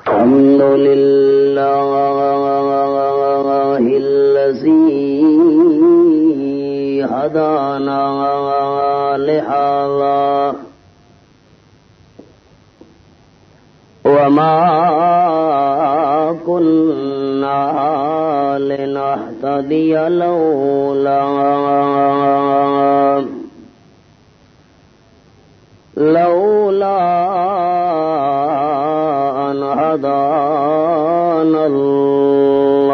الحمد لله الذي هدانا لهذا وما كنا لنهتدي لولا أن هدانا الله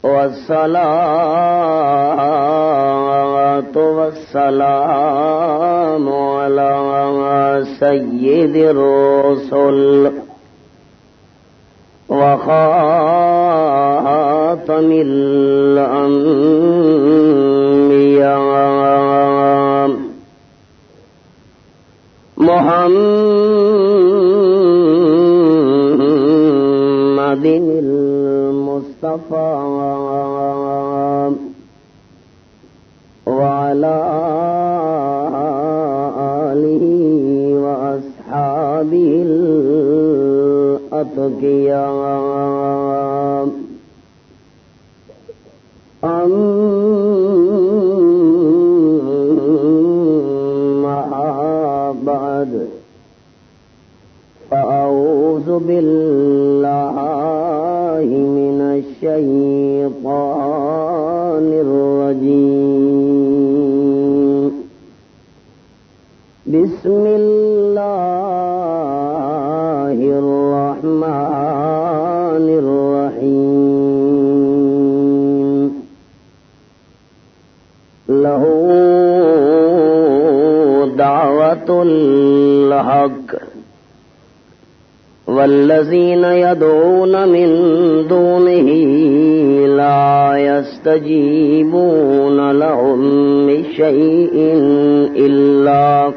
والصلاة والسلام على سيد الرسل وخاتم الأنبياء محمد المصطفى وعلى آله وأصحابه الأتقياء أما بعد فأعوذ بالله من الشيطان الرجيم بسم الله الرحمن الرحيم له دعوة الحق والذين يدعون من دونه لا يستجيبون لهم بشيء إلا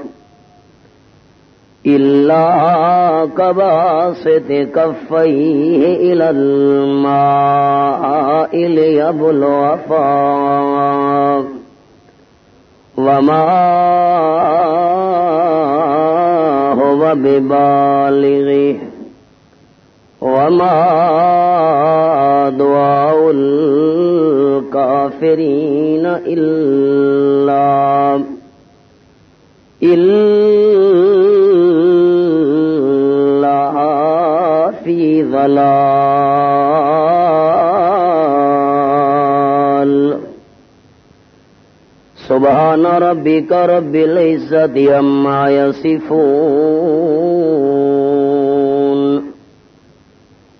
كباسط كفيه إلى الماء ليبلغ فاه وما هو ببالغه وما دعاء الكافرين إلا في ضلال سبحان ربك رب العزة عما يصفون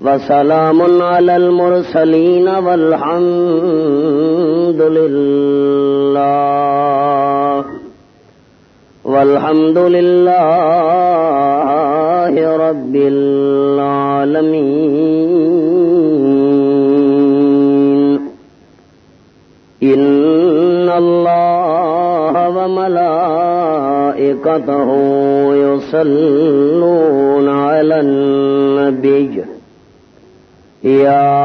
وسلام على المرسلين والحمد لله رب العالمين إن الله وملائكته يصلون على النبي يا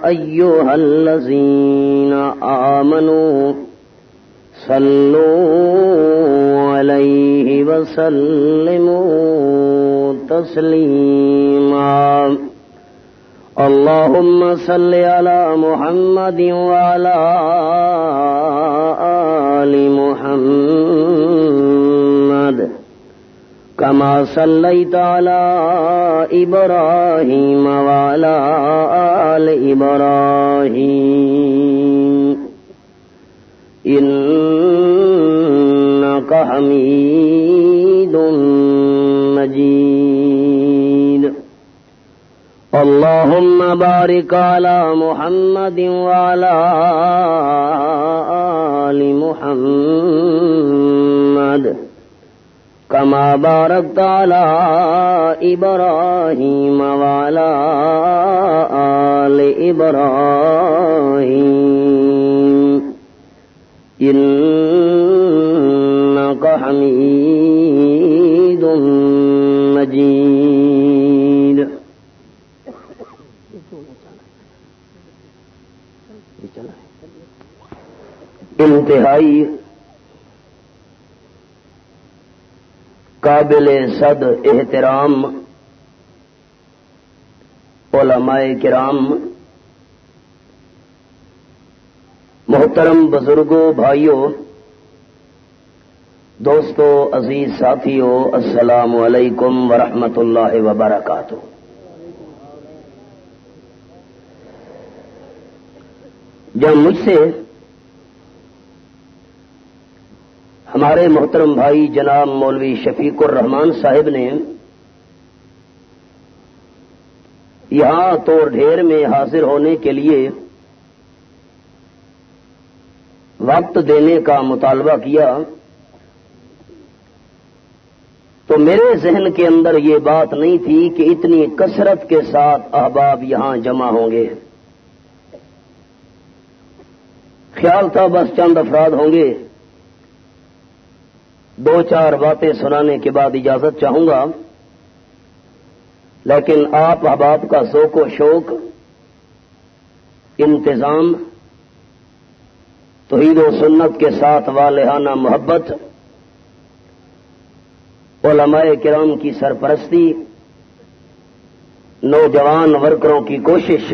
أيها الذين آمنوا صلوا عليه وسلموا تسليما اللهم صل على محمد وعلى آل محمد كما صليت على إبراهيم وعلى آل إبراهيم إنك حميد مجيد اللهم بارك على محمد وعلى آل محمد كما باركت على إبراهيم وعلى آل إبراهيم إنك حميد مجيد انتہائی قابل صد احترام علماء کرام، محترم بزرگوں، بھائیوں، دوستو، عزیز ساتھیوں، السلام علیکم ورحمۃ اللہ وبرکاتہ۔ جب مجھ سے ہمارے محترم بھائی جناب مولوی شفیق الرحمان صاحب نے یہاں توڑ ڈھیر میں حاضر ہونے کے لیے وقت دینے کا مطالبہ کیا تو میرے ذہن کے اندر یہ بات نہیں تھی کہ اتنی کثرت کے ساتھ احباب یہاں جمع ہوں گے۔ خیال تھا بس چند افراد ہوں گے، دو چار باتیں سنانے کے بعد اجازت چاہوں گا، لیکن آپ احباب کا ذوق و شوق، انتظام، توحید و سنت کے ساتھ والہانہ محبت، علماء کرام کی سرپرستی، نوجوان ورکروں کی کوشش،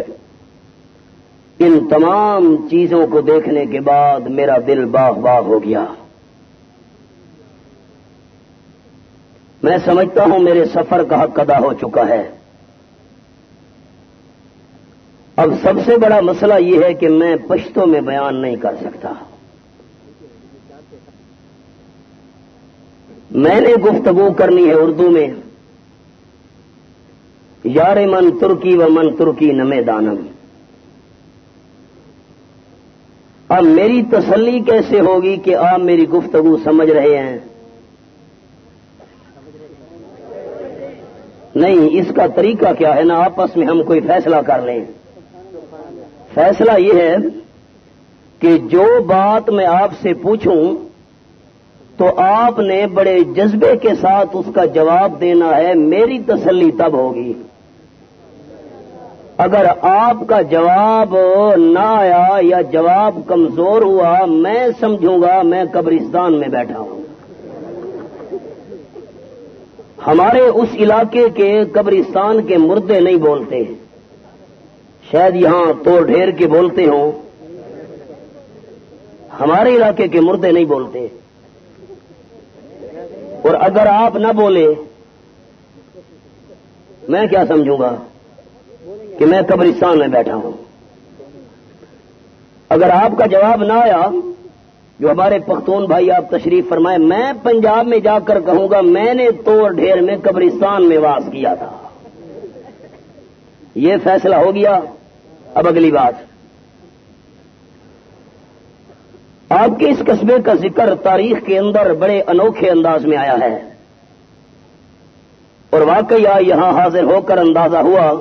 ان تمام چیزوں کو دیکھنے کے بعد میرا دل باغ باغ ہو گیا۔ میں سمجھتا ہوں میرے سفر کا حق ادا ہو چکا ہے۔ اب سب سے بڑا مسئلہ یہ ہے کہ میں پشتو میں بیان نہیں کر سکتا۔ میں نے گفتگو کرنی ہے اردو میں، یار من ترکی و من ترکی نمے دانم۔ اب میری تسلی کیسے ہوگی کہ آپ میری گفتگو سمجھ رہے ہیں؟ نہیں، اس کا طریقہ کیا ہے نا، آپس میں ہم کوئی فیصلہ کر لیں۔ فیصلہ یہ ہے کہ جو بات میں آپ سے پوچھوں تو آپ نے بڑے جذبے کے ساتھ اس کا جواب دینا ہے، میری تسلی تب ہوگی۔ اگر آپ کا جواب نہ آیا یا جواب کمزور ہوا، میں سمجھوں گا میں قبرستان میں بیٹھا ہوں۔ ہمارے اس علاقے کے قبرستان کے مردے نہیں بولتے، شاید یہاں توڑ ڈھیر کے بولتے ہوں، ہمارے علاقے کے مردے نہیں بولتے۔ اور اگر آپ نہ بولے میں کیا سمجھوں گا کہ میں قبرستان میں بیٹھا ہوں۔ اگر آپ کا جواب نہ آیا، جو ہمارے پختون بھائی آپ تشریف فرمائے، میں پنجاب میں جا کر کہوں گا میں نے توڑ ڈھیر میں قبرستان میں واس کیا تھا۔ یہ فیصلہ ہو گیا۔ اب اگلی بات، آپ کے اس قصبے کا ذکر تاریخ کے اندر بڑے انوکھے انداز میں آیا ہے، اور واقعی یہاں حاضر ہو کر اندازہ ہوا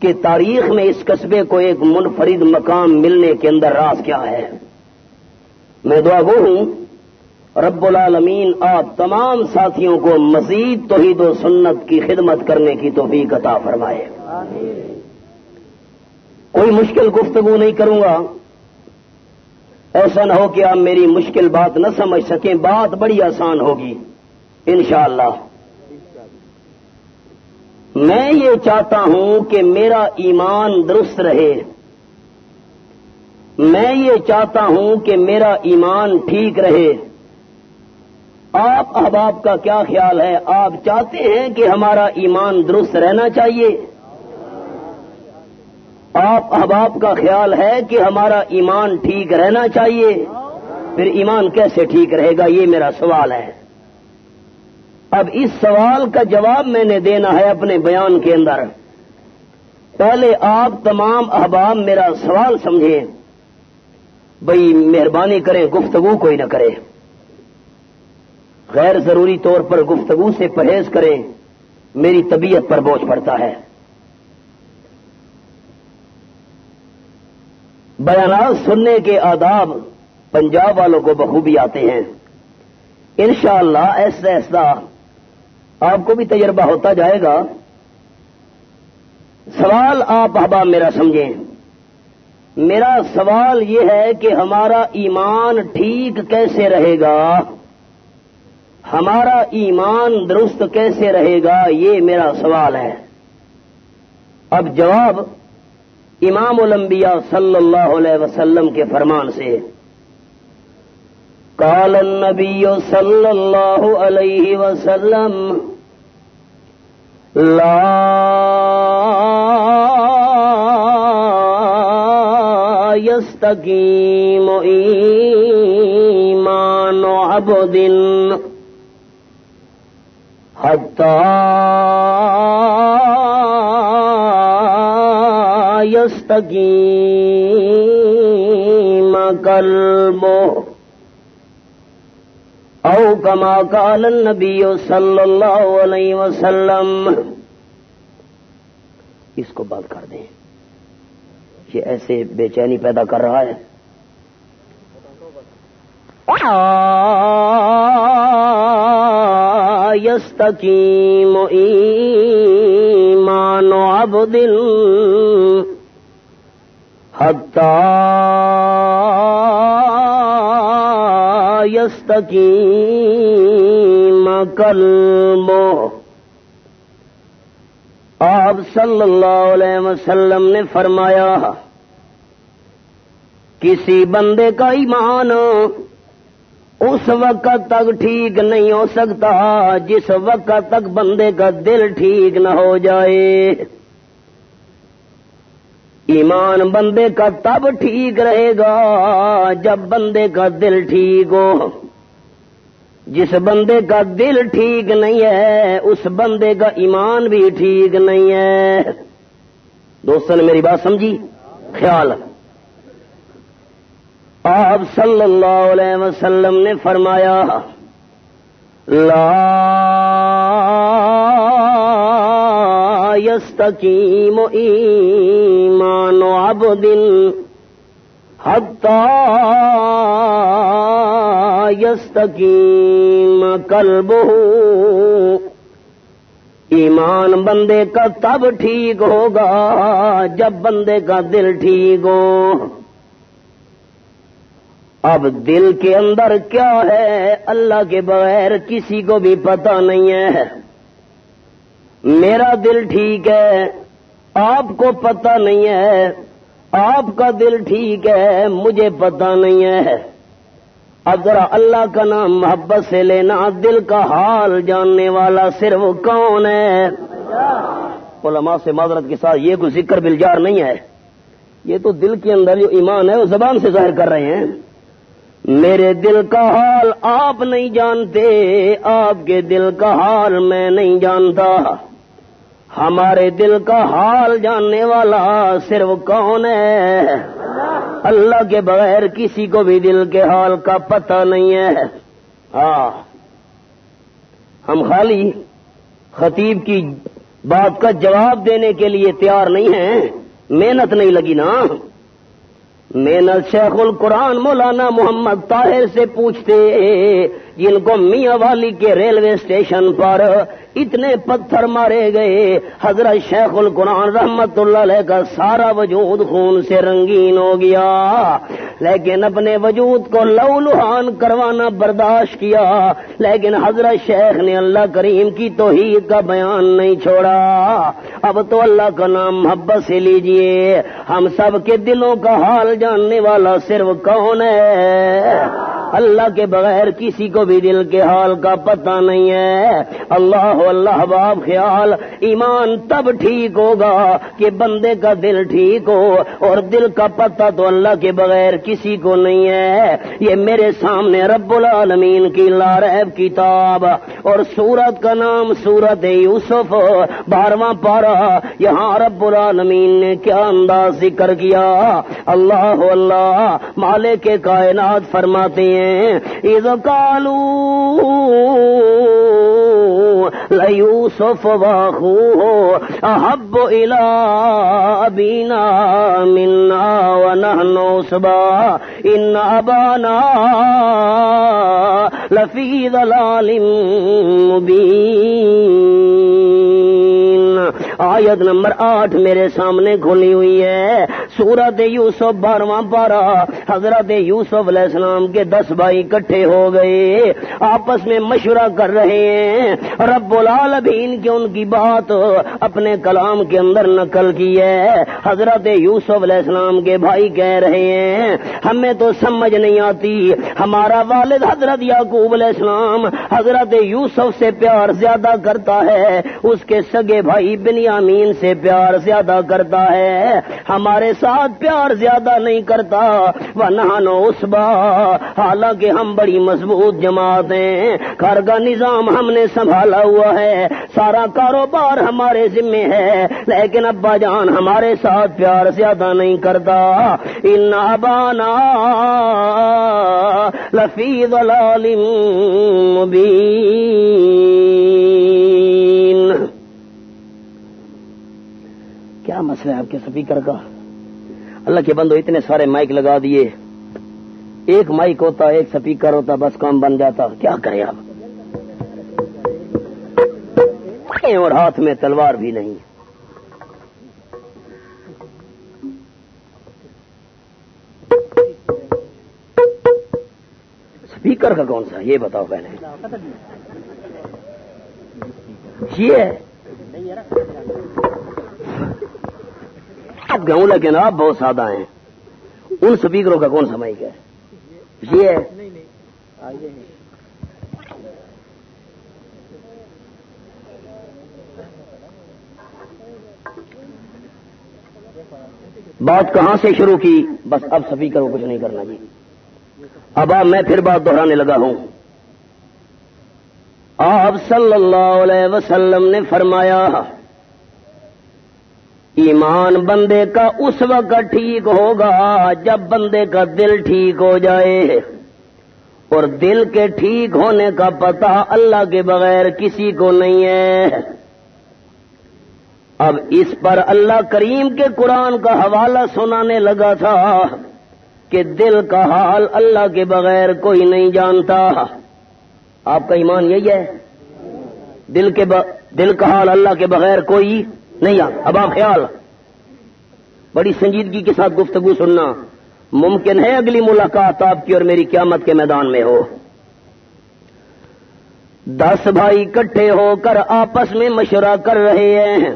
کہ تاریخ میں اس قصبے کو ایک منفرد مقام ملنے کے اندر راز کیا ہے۔ میں دعا گو ہوں رب العالمین آپ تمام ساتھیوں کو مزید توحید و سنت کی خدمت کرنے کی توفیق عطا فرمائے۔ کوئی مشکل گفتگو نہیں کروں گا، ایسا نہ ہو کہ آپ میری مشکل بات نہ سمجھ سکیں، بات بڑی آسان ہوگی انشاءاللہ۔ میں یہ چاہتا ہوں کہ میرا ایمان درست رہے، میں یہ چاہتا ہوں کہ میرا ایمان ٹھیک رہے۔ آپ احباب کا کیا خیال ہے؟ آپ چاہتے ہیں کہ ہمارا ایمان درست رہنا چاہیے؟ آپ احباب کا خیال ہے کہ ہمارا ایمان ٹھیک رہنا چاہیے؟ پھر ایمان کیسے ٹھیک رہے گا، یہ میرا سوال ہے۔ اب اس سوال کا جواب میں نے دینا ہے اپنے بیان کے اندر۔ پہلے آپ تمام احباب میرا سوال سمجھیں، بھئی مہربانی کریں گفتگو کوئی نہ کرے، غیر ضروری طور پر گفتگو سے پرہیز کریں، میری طبیعت پر بوجھ پڑتا ہے۔ بیانات سننے کے آداب پنجاب والوں کو بخوبی آتے ہیں، انشاءاللہ ایسا ایسا آپ کو بھی تجربہ ہوتا جائے گا۔ سوال آپ احباب میرا سمجھیں، میرا سوال یہ ہے کہ ہمارا ایمان ٹھیک کیسے رہے گا؟ ہمارا ایمان درست کیسے رہے گا، یہ میرا سوال ہے۔ اب جواب امام الانبیاء صلی اللہ علیہ وسلم کے فرمان سے، قال النبی صلی اللہ علیہ وسلم لا يستقيم ایمان عبد حتى يستقيم قلبه او كما قال النبي صلی اللہ علیہ وسلم۔ اس کو بات کر دیں، یہ ایسے بے چینی پیدا کر رہا ہے۔ يستقيم ایمان عبد حتى يستقيم قلبه۔ آپ صلی اللہ علیہ وسلم نے فرمایا، کسی بندے کا ایمان اس وقت تک ٹھیک نہیں ہو سکتا جس وقت تک بندے کا دل ٹھیک نہ ہو جائے۔ ایمان بندے کا تب ٹھیک رہے گا جب بندے کا دل ٹھیک ہو۔ جس بندے کا دل ٹھیک نہیں ہے اس بندے کا ایمان بھی ٹھیک نہیں ہے۔ دوستوں نے میری بات سمجھی؟ خیال، آپ صلی اللہ علیہ وسلم نے فرمایا، لا يستقيم ایمان عبد حتى يستقيم قلبه۔ ایمان بندے کا تب ٹھیک ہوگا جب بندے کا دل ٹھیک ہو۔ اب دل کے اندر کیا ہے اللہ کے بغیر کسی کو بھی پتہ نہیں ہے۔ میرا دل ٹھیک ہے، آپ کو پتہ نہیں ہے۔ آپ کا دل ٹھیک ہے، مجھے پتہ نہیں ہے۔ اب ذرا اللہ کا نام محبت سے لینا، دل کا حال جاننے والا صرف کون ہے؟ علماء سے معذرت کے ساتھ یہ کوئی ذکر بالجار نہیں ہے، یہ تو دل کے اندر جو ایمان ہے وہ زبان سے ظاہر کر رہے ہیں۔ میرے دل کا حال آپ نہیں جانتے، آپ کے دل کا حال میں نہیں جانتا۔ ہمارے دل کا حال جاننے والا صرف کون ہے؟ اللہ کے بغیر کسی کو بھی دل کے حال کا پتہ نہیں ہے۔ ہم خالی خطیب کی بات کا جواب دینے کے لیے تیار نہیں ہیں، محنت نہیں لگی نا۔ محنت شیخ القرآن مولانا محمد طاہر سے پوچھتے، جن کو میاں والی کے ریلوے اسٹیشن پر اتنے پتھر مارے گئے، حضرت شیخ القرآن رحمت اللہ علیہ کا سارا وجود خون سے رنگین ہو گیا، لیکن اپنے وجود کو لہولہان کروانا برداشت کیا، لیکن حضرت شیخ نے اللہ کریم کی توحید کا بیان نہیں چھوڑا۔ اب تو اللہ کا نام محبت سے لیجئے، ہم سب کے دلوں کا حال جاننے والا صرف کون ہے؟ اللہ کے بغیر کسی کو بھی دل کے حال کا پتہ نہیں ہے۔ اللہ اللہ باب خیال، ایمان تب ٹھیک ہوگا کہ بندے کا دل ٹھیک ہو، اور دل کا پتہ تو اللہ کے بغیر کسی کو نہیں ہے۔ یہ میرے سامنے رب العالمین کی لاریب کتاب اور سورت کا نام سورت یوسف 12واں پارہ، یہاں رب العالمین نے کیا انداز ذکر کیا۔ اللہ اللہ مالک کائنات فرماتے ہیں، اذ قالوا لیوسف واخوہ احب الی ابینا منا ونحن عصبہ ان ابانا لفی ضلال مبین۔ آیت نمبر 8 میرے سامنے کھلی ہوئی ہے، سورۃ یوسف 12واں پارہ۔ حضرت یوسف علیہ السلام کے 10 بھائی اکٹھے ہو گئے، آپس میں مشورہ کر رہے ہیں۔ رب العالمین کی ان کی بات اپنے کلام کے اندر نقل کی ہے۔ حضرت یوسف علیہ السلام کے بھائی کہہ رہے ہیں ہمیں تو سمجھ نہیں آتی، ہمارا والد حضرت یعقوب علیہ السلام حضرت یوسف سے پیار زیادہ کرتا ہے، اس کے سگے بھائی بنیامین سے پیار زیادہ کرتا ہے، ہمارے ساتھ پیار زیادہ نہیں کرتا۔ وَنَحْنُ عُصْبَةٌ، حالانکہ ہم بڑی مضبوط جماعت ہیں، گھر کا نظام ہم نے سنبھالا ہوا ہے، سارا کاروبار ہمارے ذمے ہے، لیکن ابا جان ہمارے ساتھ پیار زیادہ نہیں کرتا۔ إِنَّ أَبَانَا لَفِي ضَلَالٍ مُبِينٍ۔ کیا مسئلہ ہے آپ کے سپیکر کا؟ اللہ کے بندو اتنے سارے مائک لگا دیے، ایک مائک ہوتا ایک سپیکر ہوتا بس کام بن جاتا، کیا کرے آپ؟ اور ہاتھ میں تلوار بھی نہیں۔ سپیکر کا کون سا یہ بتاؤ پہلے؟ یہ ہے آپ گاؤں، لیکن آپ بہت سادہ ہیں، ان سپیکروں کا کون سا مائک ہے؟ یہ ہے۔ بات کہاں سے شروع کی؟ بس اب سپیکر کو کچھ نہیں کرنا جی۔ اب میں پھر بات دہرانے لگا ہوں۔ آپ صلی اللہ علیہ وسلم نے فرمایا ایمان بندے کا اس وقت ٹھیک ہوگا جب بندے کا دل ٹھیک ہو جائے، اور دل کے ٹھیک ہونے کا پتہ اللہ کے بغیر کسی کو نہیں ہے۔ اب اس پر اللہ کریم کے قرآن کا حوالہ سنانے لگا تھا کہ دل کا حال اللہ کے بغیر کوئی نہیں جانتا۔ آپ کا ایمان یہی ہے؟ دل کا حال اللہ کے بغیر کوئی نہیں جانتا۔ اب آپ خیال، بڑی سنجیدگی کے ساتھ گفتگو سننا، ممکن ہے اگلی ملاقات آپ کی اور میری قیامت کے میدان میں ہو۔ 10 بھائی اکٹھے ہو کر آپس میں مشورہ کر رہے ہیں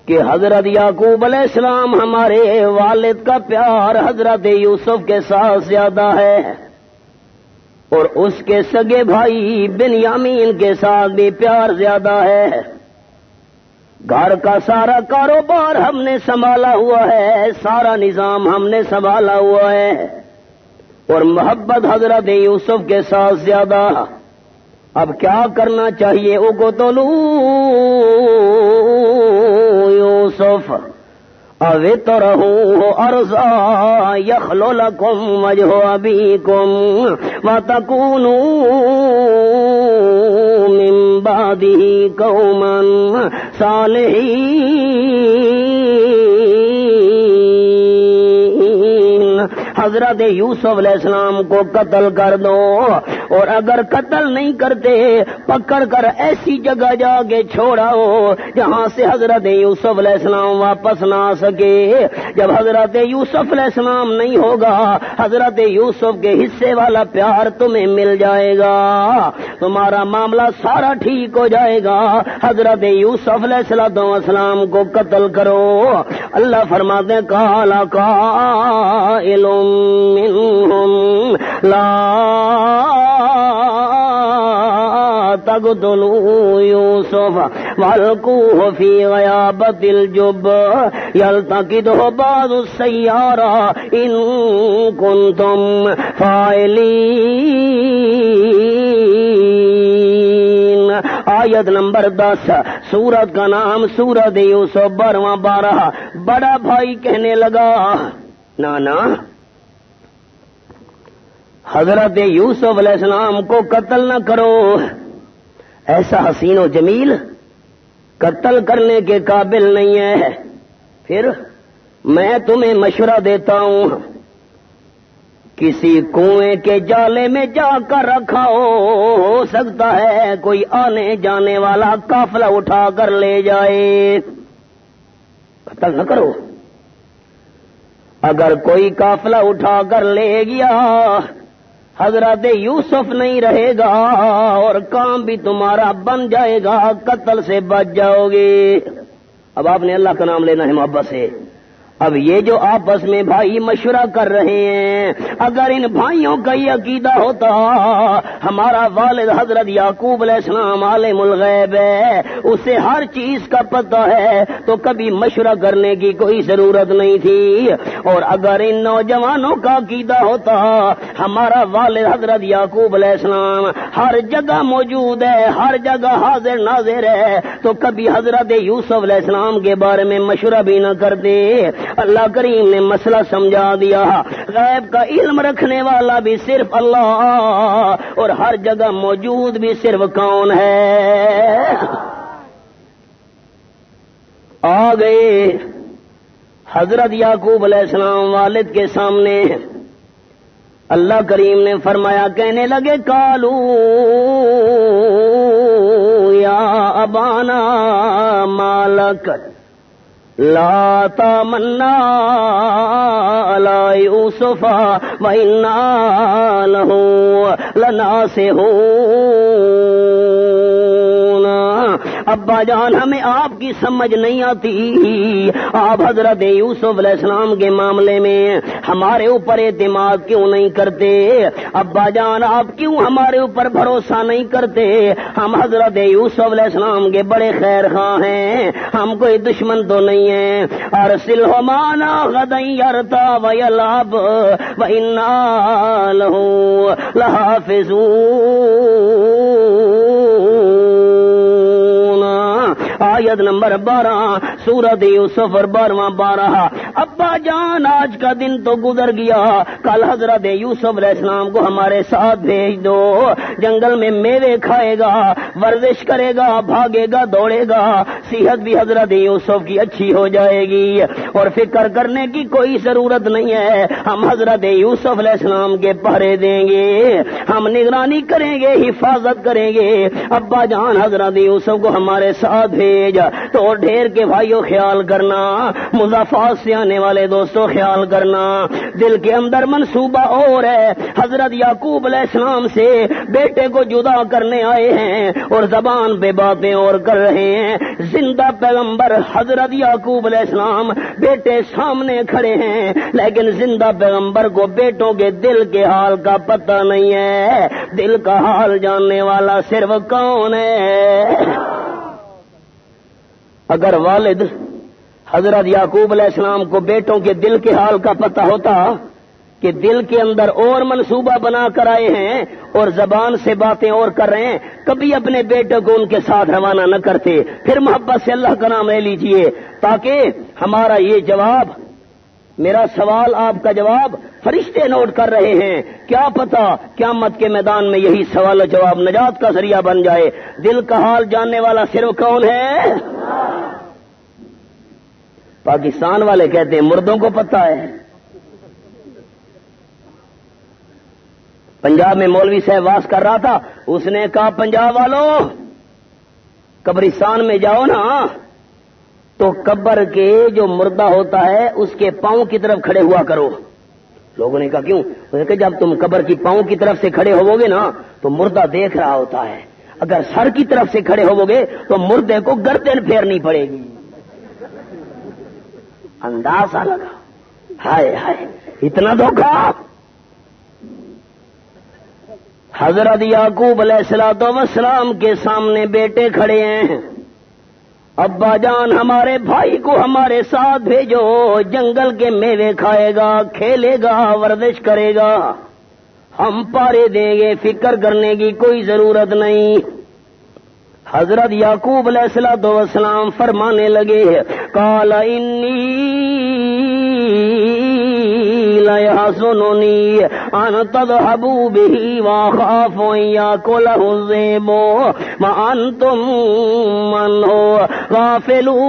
کہ حضرت یعقوب علیہ السلام ہمارے والد کا پیار حضرت یوسف کے ساتھ زیادہ ہے، اور اس کے سگے بھائی بنیامین کے ساتھ بھی پیار زیادہ ہے۔ گھر کا سارا کاروبار ہم نے سنبھالا ہوا ہے، سارا نظام ہم نے سنبھالا ہوا ہے، اور محبت حضرت یوسف کے ساتھ زیادہ۔ اب کیا کرنا چاہیے؟ اقتلوا یوسف او اطرحوہ ارضا یخل لکم وجہ ابیکم وتکونوا من بعدہ قوما صالحین۔ حضرت یوسف علیہ السلام کو قتل کر دو، اور اگر قتل نہیں کرتے پکڑ کر ایسی جگہ جا کے چھوڑاؤ جہاں سے حضرت یوسف علیہ السلام واپس نہ آ سکے۔ جب حضرت یوسف علیہ السلام نہیں ہوگا، حضرت یوسف کے حصے والا پیار تمہیں مل جائے گا، تمہارا معاملہ سارا ٹھیک ہو جائے گا۔ حضرت یوسف علیہ السلام کو قتل کرو۔ اللہ فرماتے ہیں قال قائل منہم لا تقتلوا یوسف والقوہ فی غیابت الجب یلتقطہ بعض السیارہ ان کنتم فاعلین۔ آیت نمبر 10، سورت کا نام سورت یوسف 12واں پارہ۔ بڑا بھائی کہنے لگا نانا حضرت یوسف علیہ السلام کو قتل نہ کرو، ایسا حسین و جمیل قتل کرنے کے قابل نہیں ہے۔ پھر میں تمہیں مشورہ دیتا ہوں کسی کنویں کے جالے میں جا کر رکھا ہو سکتا ہے کوئی آنے جانے والا قافلہ اٹھا کر لے جائے. قتل نہ کرو. اگر کوئی قافلہ اٹھا کر لے گیا حضرت یوسف نہیں رہے گا اور کام بھی تمہارا بن جائے گا, قتل سے بچ جاؤ گے. اب آپ نے اللہ کا نام لینا ہے محبت سے. اب یہ جو آپس میں بھائی مشورہ کر رہے ہیں, اگر ان بھائیوں کا یہ عقیدہ ہوتا ہمارا والد حضرت یعقوب علیہ السلام عالم الغیب ہے, اسے ہر چیز کا پتہ ہے, تو کبھی مشورہ کرنے کی کوئی ضرورت نہیں تھی. اور اگر ان نوجوانوں کا عقیدہ ہوتا ہمارا والد حضرت یعقوب علیہ السلام ہر جگہ موجود ہے, ہر جگہ حاضر ناظر ہے, تو کبھی حضرت یوسف علیہ السلام کے بارے میں مشورہ بھی نہ کرتے. اللہ کریم نے مسئلہ سمجھا دیا. غیب کا علم رکھنے والا بھی صرف اللہ, اور ہر جگہ موجود بھی صرف کون ہے. آ گئے حضرت یعقوب علیہ السلام والد کے سامنے. اللہ کریم نے فرمایا, کہنے لگے کالو یا ابانا مالک لا تمنا علی یوسف وإنا لہ لناصحون. ابا جان ہمیں آپ کی سمجھ نہیں آتی, آپ حضرت یوسف علیہ السلام کے معاملے میں ہمارے اوپر اعتماد کیوں نہیں کرتے؟ ابا جان آپ کیوں ہمارے اوپر بھروسہ نہیں کرتے؟ ہم حضرت یوسف علیہ السلام کے بڑے خیر خواہ ہیں, ہم کوئی دشمن تو نہیں ہیں. ارسلہ معنا غدا یرتع ویلعب وإنا لہ لحافظون. آیت نمبر 12 سورۃ یوسف اور 12. ابا جان آج کا دن تو گزر گیا, کل حضرت یوسف علیہ السلام کو ہمارے ساتھ بھیج دو, جنگل میں میوے کھائے گا, ورزش کرے گا, بھاگے گا, دوڑے گا, صحت بھی حضرت یوسف کی اچھی ہو جائے گی, اور فکر کرنے کی کوئی ضرورت نہیں ہے. ہم حضرت یوسف علیہ السلام کے پہرے دیں گے, ہم نگرانی کریں گے, حفاظت کریں گے. ابا جان حضرت یوسف کو ہمارے ساتھ بھیج. تو ڈھیر کے بھائیوں خیال کرنا, مضافات سے آنے والے دوستوں خیال کرنا, دل کے اندر منصوبہ اور ہے. حضرت یعقوب علیہ السلام سے بیٹے کو جدا کرنے آئے ہیں اور زبان پہ باتیں اور کر رہے ہیں. زندہ پیغمبر حضرت یعقوب علیہ السلام بیٹے سامنے کھڑے ہیں, لیکن زندہ پیغمبر کو بیٹوں کے دل کے حال کا پتہ نہیں ہے. دل کا حال جاننے والا صرف کون ہے؟ اگر والد حضرت یعقوب علیہ السلام کو بیٹوں کے دل کے حال کا پتہ ہوتا کہ دل کے اندر اور منصوبہ بنا کر آئے ہیں اور زبان سے باتیں اور کر رہے ہیں, کبھی اپنے بیٹے کو ان کے ساتھ روانہ نہ کرتے. پھر محبت سے اللہ کا نام لے لیجئے, تاکہ ہمارا یہ جواب, میرا سوال آپ کا جواب فرشتے نوٹ کر رہے ہیں. کیا پتا قیامت کے میدان میں یہی سوال و جواب نجات کا ذریعہ بن جائے. دل کا حال جاننے والا صرف کون ہے؟ پاکستان والے کہتے ہیں مردوں کو پتہ ہے. پنجاب میں مولوی صاحب واز کر رہا تھا, اس نے کہا پنجاب والوں قبرستان میں جاؤ نا, تو قبر کے جو مردہ ہوتا ہے اس کے پاؤں کی طرف کھڑے ہوا کرو. لوگوں نے کہا کیوں؟ انہوں نے کہا جب تم قبر کی پاؤں کی طرف سے کھڑے ہوو گے نا تو مردہ دیکھ رہا ہوتا ہے, اگر سر کی طرف سے کھڑے ہوو گے تو مردے کو گردن پھیرنی پڑے گی. اندازہ لگا, ہائے ہائے اتنا دھوکہ. حضرت یعقوب علیہ السلام کے سامنے بیٹے کھڑے ہیں. ابا جان ہمارے بھائی کو ہمارے ساتھ بھیجو, جنگل کے میوے کھائے گا, کھیلے گا, ورزش کرے گا, ہم پارے دیں گے, فکر کرنے کی کوئی ضرورت نہیں. حضرت یعقوب علیہ السلام فرمانے لگے, قال انی لیحزننی ان تذهبوا به واخاف ان یاکلہ الذئب وانتم عنہ غافلون.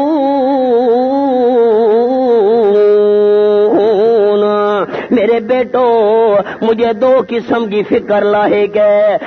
میرے بیٹو مجھے دو قسم کی فکر لاحق ہے.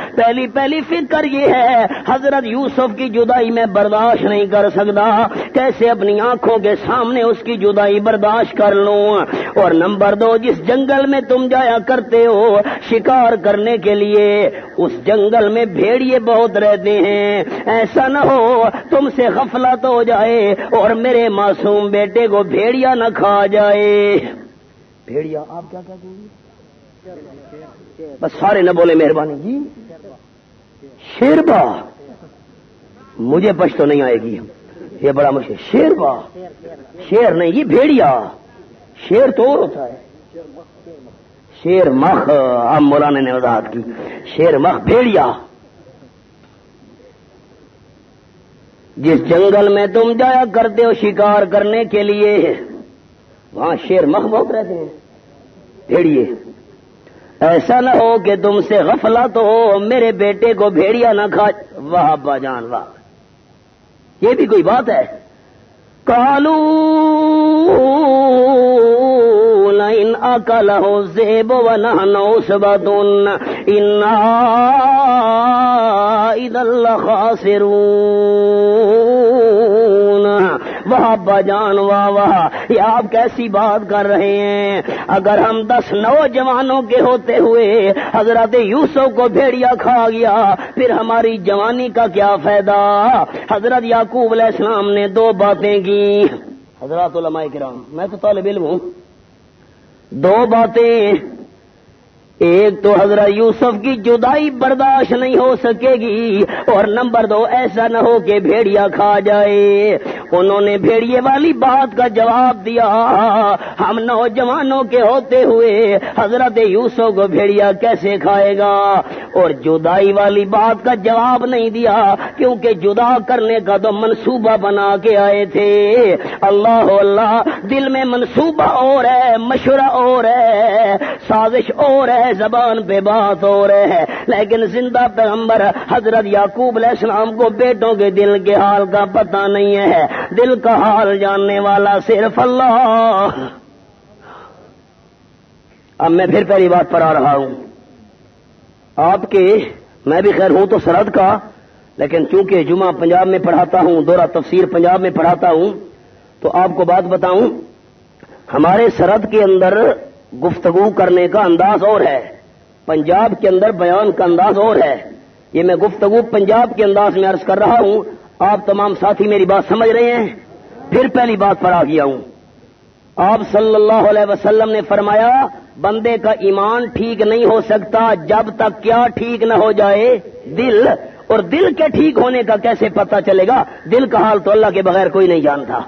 پہلی فکر یہ ہے حضرت یوسف کی جدائی میں برداشت نہیں کر سکتا, کیسے اپنی آنکھوں کے سامنے اس کی جدائی برداشت کر لوں. اور نمبر دو, جس جنگل میں تم جایا کرتے ہو شکار کرنے کے لیے, اس جنگل میں بھیڑیے بہت رہتے ہیں, ایسا نہ ہو تم سے غفلت ہو جائے اور میرے معصوم بیٹے کو بھیڑیا نہ کھا جائے. بھیڑیا آپ کیا کہتے ہیں؟ بس سارے نہ بولے مہربانی جی. شیربا مجھے پشتو نہیں آئے گی, یہ بڑا مشکل. شیربا شیر نہیں, یہ بھیڑیا. شیر تو اور ہوتا ہے, شیر مخ. اب مولانا نے وضاحت کی, شیر مخ بھیڑیا. جس جنگل میں تم جایا کرتے ہو شکار کرنے کے لیے وہاں شیر مخ بہت رہتے ہیں, بھیڑیے. ایسا نہ ہو کہ تم سے غفلت ہو میرے بیٹے کو بھیڑیا نہ کھا. واہ ابا جان واہ, یہ بھی کوئی بات ہے. قالوا لئن اکلہ الذئب ونحن عصبۃ انا اذا لخاسرون. واہ ابا جان واہ واہ, یہ آپ کیسی بات کر رہے ہیں. اگر ہم 10 نوجوانوں کے ہوتے ہوئے حضرت یوسف کو بھیڑیا کھا گیا پھر ہماری جوانی کا کیا فائدہ. حضرت یعقوب علیہ السلام نے 2 باتیں کی. حضرات علماء کرام, میں تو طالب علم ہوں. 2 باتیں, ایک تو حضرت یوسف کی جدائی برداشت نہیں ہو سکے گی, اور نمبر 2 ایسا نہ ہو کہ بھیڑیا کھا جائے. انہوں نے بھیڑیے والی بات کا جواب دیا, ہم نوجوانوں کے ہوتے ہوئے حضرت یوسف کو بھیڑیا کیسے کھائے گا. اور جدائی والی بات کا جواب نہیں دیا کیونکہ جدا کرنے کا تو منصوبہ بنا کے آئے تھے. اللہ اللہ, دل میں منصوبہ اور ہے, مشورہ اور ہے, سازش اور ہے, زبان پہ بات اور ہے, لیکن زندہ پیغمبر حضرت یعقوب علیہ السلام کو بیٹوں کے دل کے حال کا پتہ نہیں ہے. دل کا حال جاننے والا صرف اللہ. اب میں پھر پہلی بات پر آ رہا ہوں. آپ کے, میں بھی خیر ہوں تو سرحد کا, لیکن چونکہ جمعہ پنجاب میں پڑھاتا ہوں, دورہ تفسیر پنجاب میں پڑھاتا ہوں, تو آپ کو بات بتاؤں, ہمارے سرحد کے اندر گفتگو کرنے کا انداز اور ہے, پنجاب کے اندر بیان کا انداز اور ہے. یہ میں گفتگو پنجاب کے انداز میں عرض کر رہا ہوں, آپ تمام ساتھی میری بات سمجھ رہے ہیں. پھر پہلی بات پر آ گیا ہوں. آپ صلی اللہ علیہ وسلم نے فرمایا بندے کا ایمان ٹھیک نہیں ہو سکتا جب تک کیا ٹھیک نہ ہو جائے, دل. اور دل کے ٹھیک ہونے کا کیسے پتہ چلے گا؟ دل کا حال تو اللہ کے بغیر کوئی نہیں جانتا.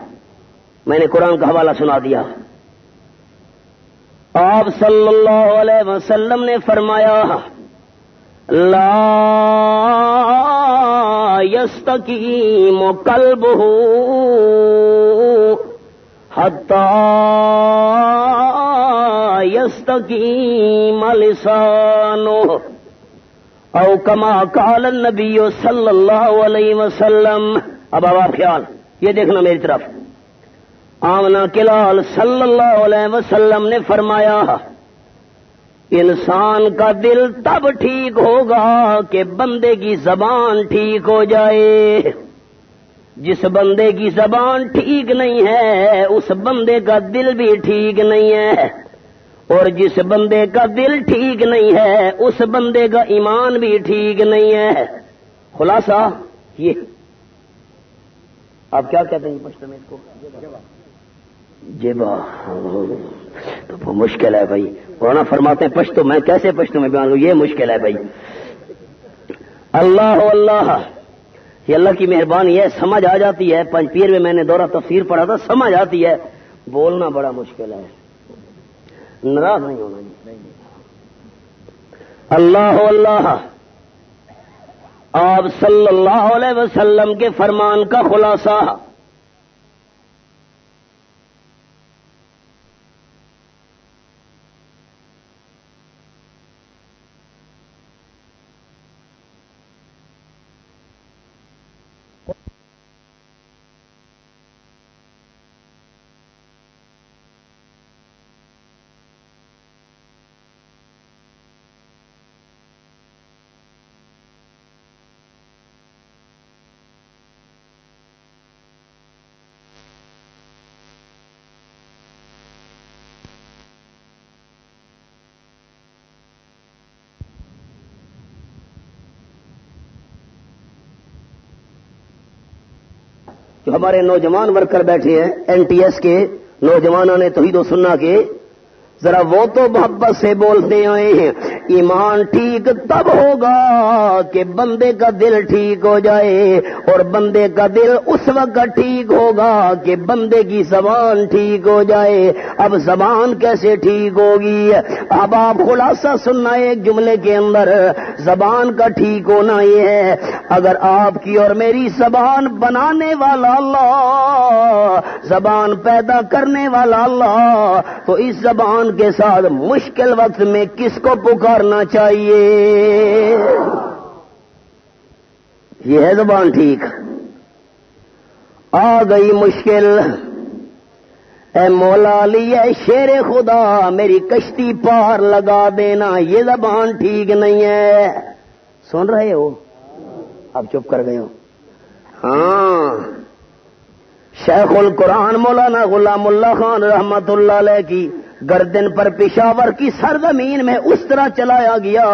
میں نے قرآن کا حوالہ سنا دیا. آپ صلی اللہ علیہ وسلم نے فرمایا لا یستقیم قلبہ حتی یستقیم لسانہ او کما قال النبی صلی اللہ علیہ وسلم. اب آپ خیال, یہ دیکھنا میری طرف. آمنہ کلال صلی اللہ علیہ وسلم نے فرمایا انسان کا دل تب ٹھیک ہوگا کہ بندے کی زبان ٹھیک ہو جائے. جس بندے کی زبان ٹھیک نہیں ہے اس بندے کا دل بھی ٹھیک نہیں ہے, اور جس بندے کا دل ٹھیک نہیں ہے اس بندے کا ایمان بھی ٹھیک نہیں ہے. خلاصہ یہ, آپ کیا کہتے ہیں پشتو میں اس کو؟ جبا تو وہ مشکل ہے بھائی. مولانا فرماتے ہیں پشتو, میں کیسے پشتو میں بیان کروں, یہ مشکل ہے بھائی. اللہ اللہ, یہ اللہ کی مہربانی ہے, سمجھ آ جاتی ہے. پنج پیر میں نے دورہ تفسیر پڑھا تھا, سمجھ آتی ہے, بولنا بڑا مشکل ہے. ناراض نہیں ہونا جی. اللہ اللہ, آپ صلی اللہ علیہ وسلم کے فرمان کا خلاصہ جو ہمارے نوجوان ورکر بیٹھے ہیں این ٹی ایس کے نوجوانوں نے توحید و سنہ کے، ذرا وہ تو محبت سے بولتے آئے ہیں، ایمان ٹھیک تب ہوگا کہ بندے کا دل ٹھیک ہو جائے، اور بندے کا دل اس وقت ٹھیک ہوگا کہ بندے کی زبان ٹھیک ہو جائے۔ اب زبان کیسے ٹھیک ہوگی؟ اب آپ خلاصہ سننا ایک جملے کے اندر، زبان کا ٹھیک ہونا یہ ہے، اگر آپ کی اور میری زبان بنانے والا اللہ، زبان پیدا کرنے والا اللہ، تو اس زبان کے ساتھ مشکل وقت میں کس کو پکارنا چاہیے؟ یہ ہے زبان ٹھیک۔ آ گئی مشکل، اے مولا علی اے شیر خدا میری کشتی پار لگا دینا، یہ زبان ٹھیک نہیں ہے۔ سن رہے ہو؟ اب چپ کر گئے ہو؟ ہاں، شیخ القرآن مولانا غلام اللہ خان رحمت اللہ علیہ کی گردن پر پشاور کی سرزمین میں اس طرح چلایا گیا۔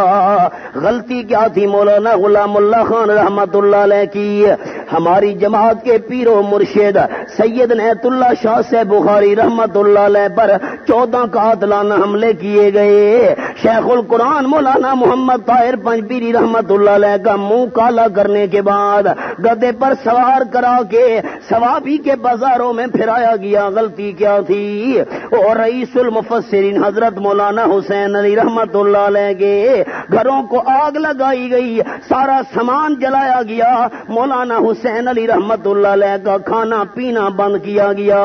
غلطی کیا تھی مولانا غلام اللہ خان رحمت اللہ علیہ کی؟ ہماری جماعت کے پیر و مرشد سید نیت اللہ شاہ سے بخاری رحمت اللہ علیہ پر 14 قاتلانہ حملے کیے گئے۔ شیخ القرآن مولانا محمد طاہر پنجپیری رحمت اللہ علیہ کا منہ کالا کرنے کے بعد گدے پر سوار کرا کے ثوابی کے بازاروں میں پھرایا گیا۔ غلطی کیا تھی؟ اور رئیس المفسرین حضرت مولانا حسین علی رحمت اللہ علیہ کے گھروں کو آگ لگائی گئی، سارا سامان جلایا گیا، مولانا حسین علی رحمت اللہ علیہ کا کھانا پینا بند کیا گیا،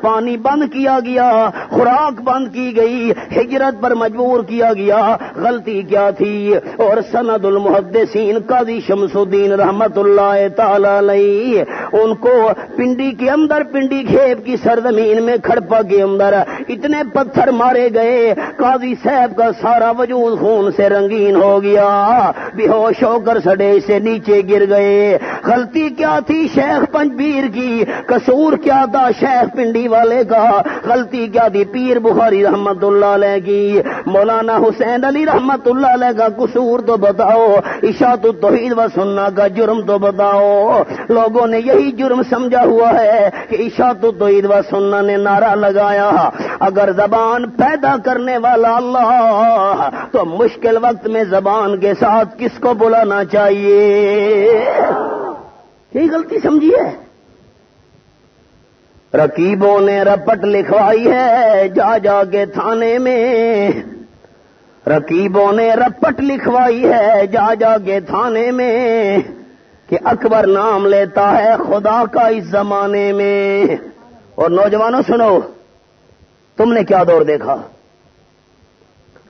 پانی بند کیا گیا، خوراک بند کی گئی، ہجرت پر مجبور کیا گیا۔ غلطی کیا تھی؟ اور سند المحدثین قاضی شمس الدین رحمت اللہ تعالی علیہ، ان کو پنڈی کے اندر، پنڈی کھیپ کی سرزمین میں کھڑپا کے اندر اتنے پتھر مارے گئے، قاضی صاحب کا سارا وجود خون سے رنگین ہو گیا، بے ہوش ہو کر سڑے سے نیچے گر گئے۔ غلطی کیا تھی شیخ پنجپیر کی؟ قصور کیا تھا شیخ پنڈی والے کا؟ غلطی کیا تھی پیر بخاری رحمت اللہ علیہ کی؟ مولانا حسین علی رحمت اللہ علیہ کا قصور تو بتاؤ، اشاعت التوحید و سنہ کا جرم تو بتاؤ۔ لوگوں نے یہی جرم سمجھا ہوا ہے کہ اشاعت التوحید و سنہ نے نعرہ لگایا، اگر زبان پیدا کرنے والا اللہ تو مشکل وقت میں زبان کے ساتھ کس کو بلانا چاہیے؟ یہی غلطی سمجھی ہے۔ رقیبوں نے رپٹ لکھوائی ہے جا جا کے تھانے میں، رقیبوں نے رپٹ لکھوائی ہے جا جا کے تھانے میں، کہ اکبر نام لیتا ہے خدا کا اس زمانے میں۔ اور نوجوانوں سنو، تم نے کیا دور دیکھا؟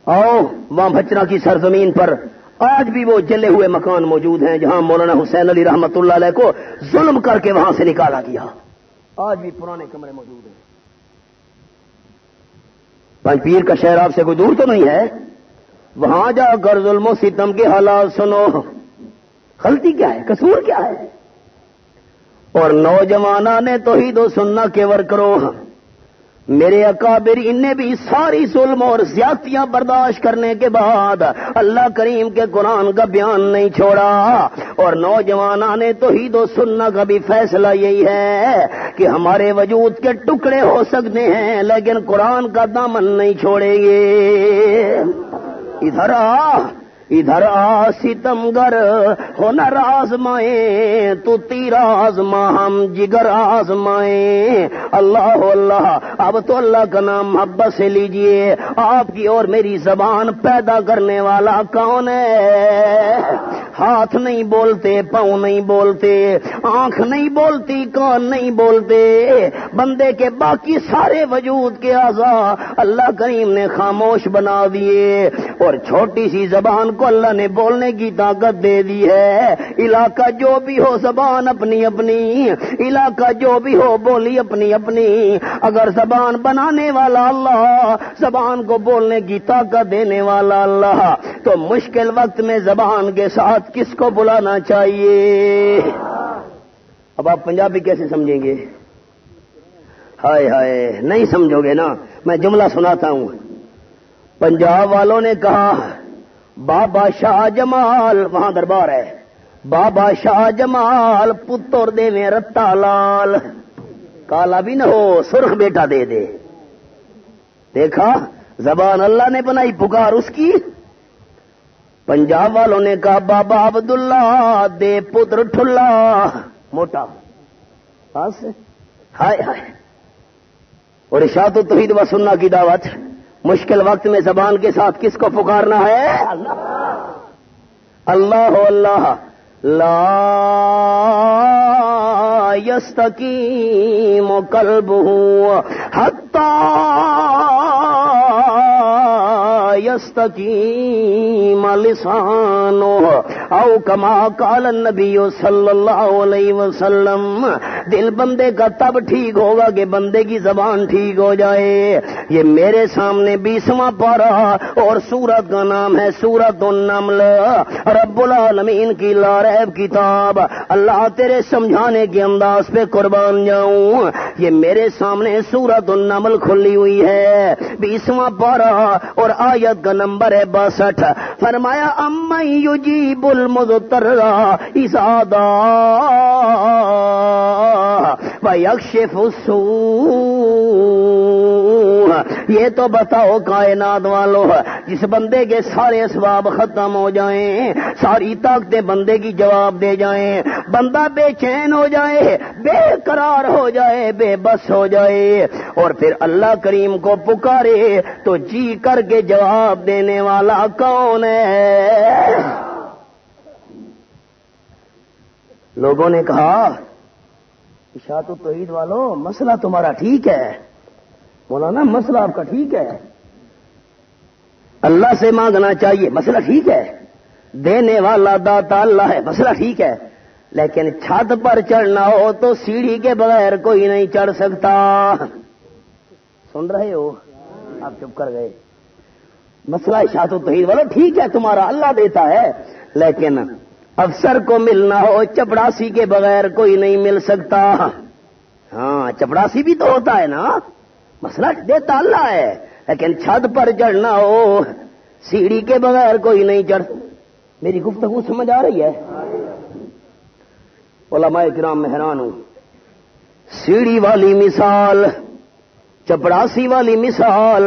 آؤ وہاں بھچنا کی سرزمین پر آج بھی وہ جلے ہوئے مکان موجود ہیں جہاں مولانا حسین علی رحمت اللہ علیہ کو ظلم کر کے وہاں سے نکالا گیا، آج بھی پرانے کمرے موجود ہیں۔ پنجپیر کا شہر آپ سے کوئی دور تو نہیں ہے، وہاں جا کر ظلم و ستم کے حالات سنو۔ غلطی کیا ہے؟ قصور کیا ہے؟ اور نوجوانوں نے توحید و سنہ کے ورکروں، میرے اکابر ان نے بھی ساری ظلم اور زیادتیاں برداشت کرنے کے بعد اللہ کریم کے قرآن کا بیان نہیں چھوڑا۔ اور نوجوانوں نے توحید و سنہ کا بھی فیصلہ یہی ہے کہ ہمارے وجود کے ٹکڑے ہو سکتے ہیں لیکن قرآن کا دامن نہیں چھوڑیں گے۔ ادھر آ، ادھر آ ستمگر ہنر آزمائیں، تو تیر آزما ہم جگر آزمائیں۔ اللہ اللہ، اب تو اللہ کا نام محبت سے لیجئے۔ آپ کی اور میری زبان پیدا کرنے والا کون ہے؟ ہاتھ نہیں بولتے، پاؤں نہیں بولتے، آنکھ نہیں بولتی، کان نہیں بولتے، بندے کے باقی سارے وجود کے اعضاء اللہ کریم نے خاموش بنا دیے، اور چھوٹی سی زبان کو اللہ نے بولنے کی طاقت دے دی ہے۔ علاقہ جو بھی ہو زبان اپنی اپنی، علاقہ جو بھی ہو بولی اپنی اپنی۔ اگر زبان بنانے والا اللہ، زبان کو بولنے کی طاقت دینے والا اللہ، تو مشکل وقت میں زبان کے ساتھ کس کو بلانا چاہیے؟ اب آپ پنجابی کیسے سمجھیں گے؟ ہائے ہائے، نہیں سمجھو گے نا۔ میں جملہ سناتا ہوں۔ پنجاب والوں نے کہا بابا شاہ جمال، وہاں دربار ہے، بابا شاہ جمال پتر دے میں رتا لال، کالا بھی نہ ہو سرخ بیٹا دے دے۔ دیکھا زبان اللہ نے بنائی، پکار اس کی۔ پنجاب والوں نے کہا بابا عبداللہ دے پتر ٹھلا موٹا، بس ہائے ہائے۔ اور اشاعت التوحید و سنہ کی دعوت، مشکل وقت میں زبان کے ساتھ کس کو پکارنا ہے؟ اللہ اللہ لا یستقیم قلبہ حتی یستقیم لسانہ او کما قال النبی صلی اللہ علیہ وسلم۔ دل بندے کا تب ٹھیک ہوگا کہ بندے کی زبان ٹھیک ہو جائے۔ یہ میرے سامنے 20واں پارہ اور سورت کا نام ہے سورت النمل، رب العالمین کی لا ریب کتاب۔ اللہ تیرے سمجھانے کے انداز پہ قربان جاؤں، یہ میرے سامنے سورت النمل کھلی ہوئی ہے، 20واں پارہ اور آیت کا نمبر ہے 62۔ فرمایا امن یجیب المضطر اذا دعا ویکشف السوء۔ یہ تو بتاؤ کائنات والو، جس بندے کے سارے اسباب ختم ہو جائیں، ساری طاقتیں بندے کی جواب دے جائیں، بندہ بے چین ہو جائے، بے قرار ہو جائے، بے بس ہو جائے، اور پھر اللہ کریم کو پکارے تو جی کر کے جواب دینے والا کون ہے؟ لوگوں نے کہا اشاعت التوحید والو مسئلہ تمہارا ٹھیک ہے، مولانا مسئلہ آپ کا ٹھیک ہے، اللہ سے مانگنا چاہیے، مسئلہ ٹھیک ہے، دینے والا داتا اللہ ہے، مسئلہ ٹھیک ہے، لیکن چھت پر چڑھنا ہو تو سیڑھی کے بغیر کوئی نہیں چڑھ سکتا۔ سن رہے ہو؟ آپ چپ کر گئے۔ مسئلہ اشاعت التوحید والو ٹھیک ہے تمہارا، اللہ دیتا ہے، لیکن افسر کو ملنا ہو چپڑاسی کے بغیر کوئی نہیں مل سکتا۔ ہاں چپڑاسی بھی تو ہوتا ہے نا، مسئلہ دیتا اللہ ہے، لیکن چھت پر چڑھنا ہو سیڑھی کے بغیر کوئی نہیں چڑھ۔ میری گفتگو سمجھ آ رہی ہے؟ علماء کرام میں حیران ہوں، سیڑھی والی مثال، چپڑاسی والی مثال